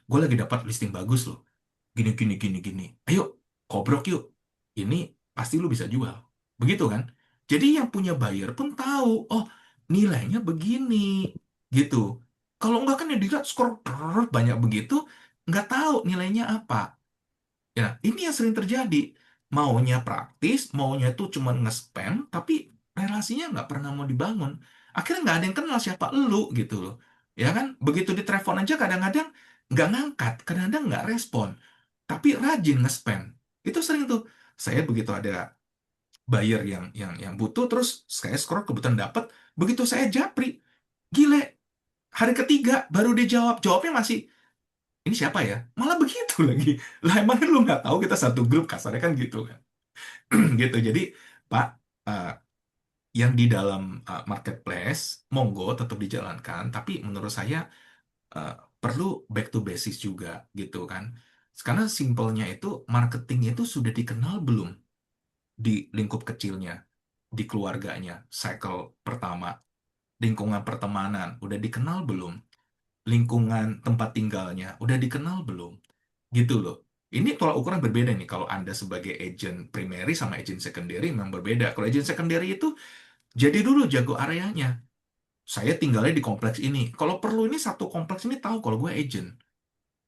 gue lagi dapat listing bagus loh. Gini, gini, gini, gini. Ayo, kobrok yuk. Ini pasti lu bisa jual. Begitu kan? Jadi yang punya buyer pun tahu, oh nilainya begini. Gitu. Kalau enggak kan yang dilihat skor banyak begitu, nggak tahu nilainya apa. Ya, ini yang sering terjadi. Maunya praktis, maunya tuh cuma nge-spam, tapi relasinya nggak pernah mau dibangun. Akhirnya nggak ada yang kenal siapa elu gitu loh. Ya kan? Begitu ditelepon aja kadang-kadang nggak ngangkat, kadang-kadang nggak respon. Tapi rajin nge-spam. Itu sering tuh. Saya begitu ada buyer yang butuh, terus saya scroll kebetulan dapat, begitu saya japri, gile, hari ketiga baru dia jawab. Jawabnya masih ini siapa ya? Malah begitu lagi. Lah emangnya lu nggak tahu kita satu grup kasarnya kan gitu kan. Gitu. Jadi Pak, eh, yang di dalam marketplace, monggo tetap dijalankan. Tapi menurut saya eh, perlu back to basics juga gitu kan. Karena simpelnya itu marketing itu sudah dikenal belum di lingkup kecilnya, di keluarganya, cycle pertama, lingkungan pertemanan, udah dikenal belum? Lingkungan tempat tinggalnya, udah dikenal belum? Gitu loh. Ini tolak ukuran berbeda nih kalau Anda sebagai agent primary sama agent secondary memang berbeda. Kalau agent secondary itu jadi dulu jago areanya. Saya tinggalnya di kompleks ini. Kalau perlu ini satu kompleks ini tahu kalau gue agent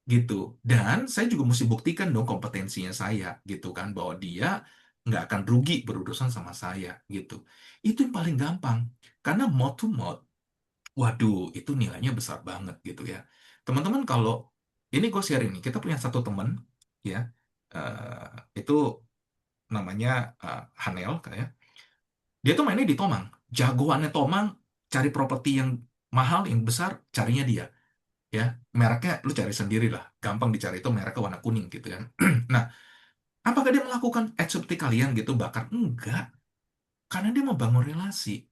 gitu. Dan saya juga mesti buktikan dong kompetensinya saya gitu kan bahwa dia nggak akan rugi berurusan sama saya gitu. Itu yang paling gampang. Karena mouth to mouth, waduh itu nilainya besar banget gitu ya. Teman-teman kalau ini gue share ini. Kita punya satu teman, ya, itu namanya Hanel, kayak. Dia tuh mainnya di Tomang. Jagoannya Tomang, cari properti yang mahal, yang besar, carinya dia. Ya, mereknya lu cari sendiri lah. Gampang dicari itu mereknya warna kuning gitu kan. Nah, apakah dia melakukan ad seperti kalian gitu bakar? Enggak. Karena dia mau bangun relasi.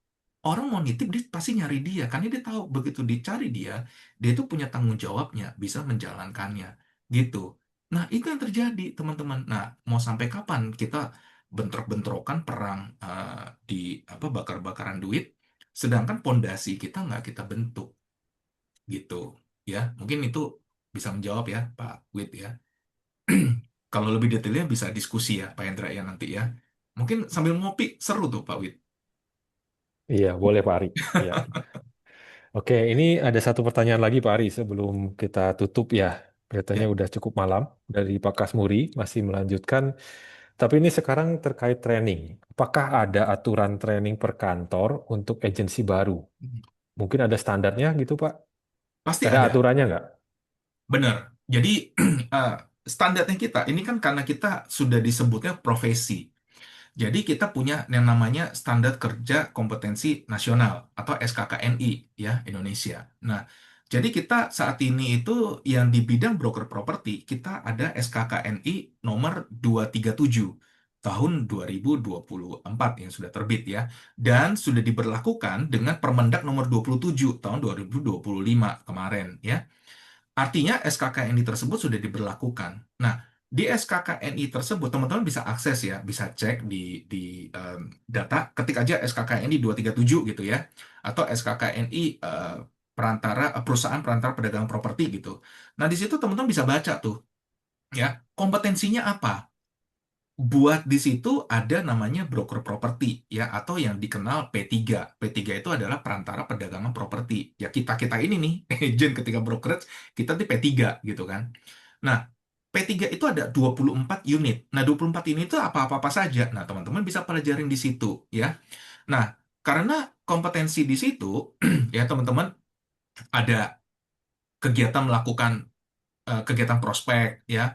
Orang mau nitip, dia pasti nyari dia. Karena dia tahu begitu dicari dia itu punya tanggung jawabnya, bisa menjalankannya. Gitu. Nah, itu yang terjadi, teman-teman. Nah, mau sampai kapan kita bentrok-bentrokan perang di apa bakar-bakaran duit, sedangkan pondasi kita nggak kita bentuk, gitu. Ya, mungkin itu bisa menjawab ya, Pak Wid ya. Kalau lebih detailnya bisa diskusi ya, Pak Hendra ya nanti ya. Mungkin sambil ngopi seru tuh, Pak Wid. Iya, boleh Pak Ari. Iya. Oke, ini ada satu pertanyaan lagi Pak Ari sebelum kita tutup ya. Kelihatannya Ya. udah cukup malam dari Pak Kasmuri, masih melanjutkan. Tapi ini sekarang terkait training. Apakah ada aturan training per kantor untuk agensi baru? Mungkin ada standarnya gitu Pak? Pasti Ada ada, aturannya nggak? benar. Jadi eh, standarnya kita, ini kan karena kita sudah disebutnya profesi. Jadi kita punya yang namanya Standar Kerja Kompetensi Nasional atau SKKNI ya Indonesia. Nah, jadi kita saat ini itu yang di bidang broker properti, kita ada SKKNI nomor 237 tahun 2024 yang sudah terbit ya. Dan sudah diberlakukan dengan Permendak nomor 27 tahun 2025 kemarin ya. Artinya SKKNI tersebut sudah diberlakukan. Nah, di SKKNI tersebut teman-teman bisa akses ya, bisa cek di data, ketik aja SKKNI 237 gitu ya, atau SKKNI perusahaan perantara perdagangan properti gitu. Nah, di situ teman-teman bisa baca tuh ya, kompetensinya apa. Buat di situ ada namanya broker properti ya atau yang dikenal P3. P3 itu adalah perantara perdagangan properti. Ya kita-kita ini nih, agent ketika brokerage, kita di P3 gitu kan. Nah, P3 itu ada 24 unit. Nah, 24 unit itu apa-apa saja. Nah, teman-teman bisa pelajarin di situ ya. Nah, karena kompetensi di situ ya teman-teman ada kegiatan melakukan kegiatan prospek ya,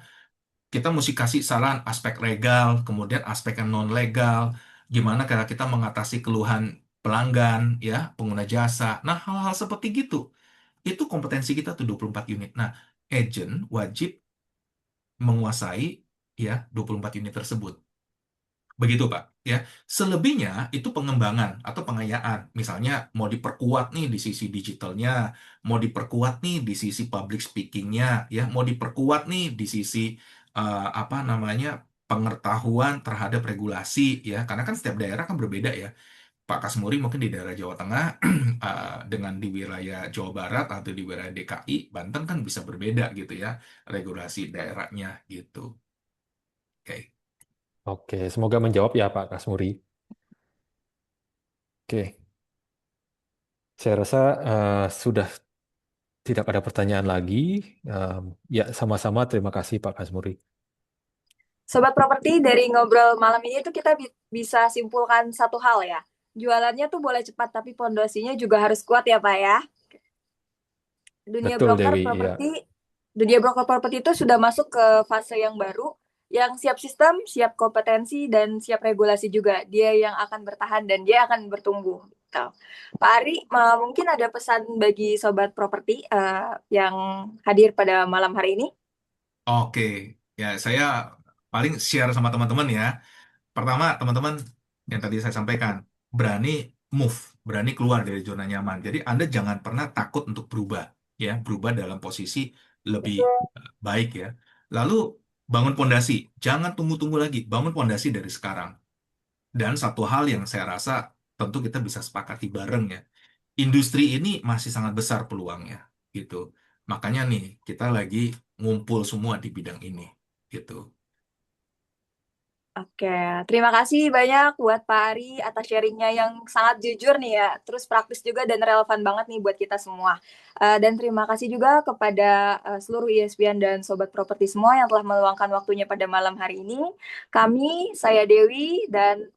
kita mesti kasih saran aspek legal, kemudian aspek yang non legal, gimana cara kita mengatasi keluhan pelanggan, ya, pengguna jasa. Nah, hal-hal seperti gitu. Itu kompetensi kita tuh 24 unit. Nah, agent wajib menguasai ya 24 unit tersebut. Begitu, Pak. Ya, selebihnya itu pengembangan atau pengayaan. Misalnya mau diperkuat nih di sisi digitalnya, mau diperkuat nih di sisi public speakingnya, ya, mau diperkuat nih di sisi apa namanya pengetahuan terhadap regulasi, ya. Karena kan setiap daerah kan berbeda ya. Pak Kasmuri mungkin di daerah Jawa Tengah dengan di wilayah Jawa Barat atau di wilayah DKI, Banten kan bisa berbeda gitu ya regulasi daerahnya gitu. Oke. Oke, semoga menjawab ya Pak Kasmuri. Oke, saya rasa sudah tidak ada pertanyaan lagi. Ya, sama-sama terima kasih Pak Kasmuri. Sobat properti, dari ngobrol malam ini tuh kita bisa simpulkan satu hal ya. Jualannya tuh boleh cepat, tapi pondasinya juga harus kuat ya Pak ya. Dunia Betul broker Dewi, iya. properti, dunia broker properti itu sudah masuk ke fase yang baru, yang siap sistem, siap kompetensi, dan siap regulasi juga. Dia yang akan bertahan dan dia akan bertumbuh. Gitu. Pak Ari, mungkin ada pesan bagi sobat properti yang hadir pada malam hari ini? Oke, ya saya paling share sama teman-teman ya. Pertama, teman-teman yang tadi saya sampaikan, berani move, berani keluar dari zona nyaman. Jadi Anda jangan pernah takut untuk berubah, ya, berubah dalam posisi lebih baik ya. Lalu bangun pondasi, jangan tunggu-tunggu lagi, bangun pondasi dari sekarang. Dan satu hal yang saya rasa tentu kita bisa sepakati bareng ya, industri ini masih sangat besar peluangnya, gitu. Makanya nih kita lagi ngumpul semua di bidang ini, gitu. Oke, terima kasih banyak buat Pak Ari atas sharingnya yang sangat jujur nih ya, terus praktis juga dan relevan banget nih buat kita semua. Dan terima kasih juga kepada seluruh ISPN dan Sobat Properti semua yang telah meluangkan waktunya pada malam hari ini. Kami, saya Dewi dan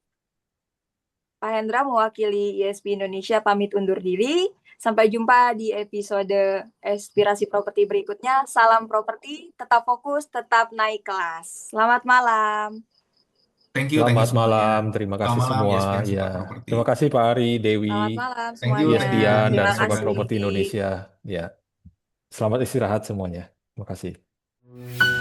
Pak Hendra mewakili ISP Indonesia pamit undur diri. Sampai jumpa di episode Inspirasi Properti berikutnya. Salam properti, tetap fokus, tetap naik kelas. Selamat malam. Thank you Selamat semuanya. malam, terima Selamat kasih malam semua. ESPN Ya, Sobat Properti. terima kasih Pak Ari, Dewi, Selamat malam Thank you, semuanya. thank you, Yestian, dan Terima Sobat kasih. Properti Indonesia. Ya, selamat istirahat semuanya. Terima kasih.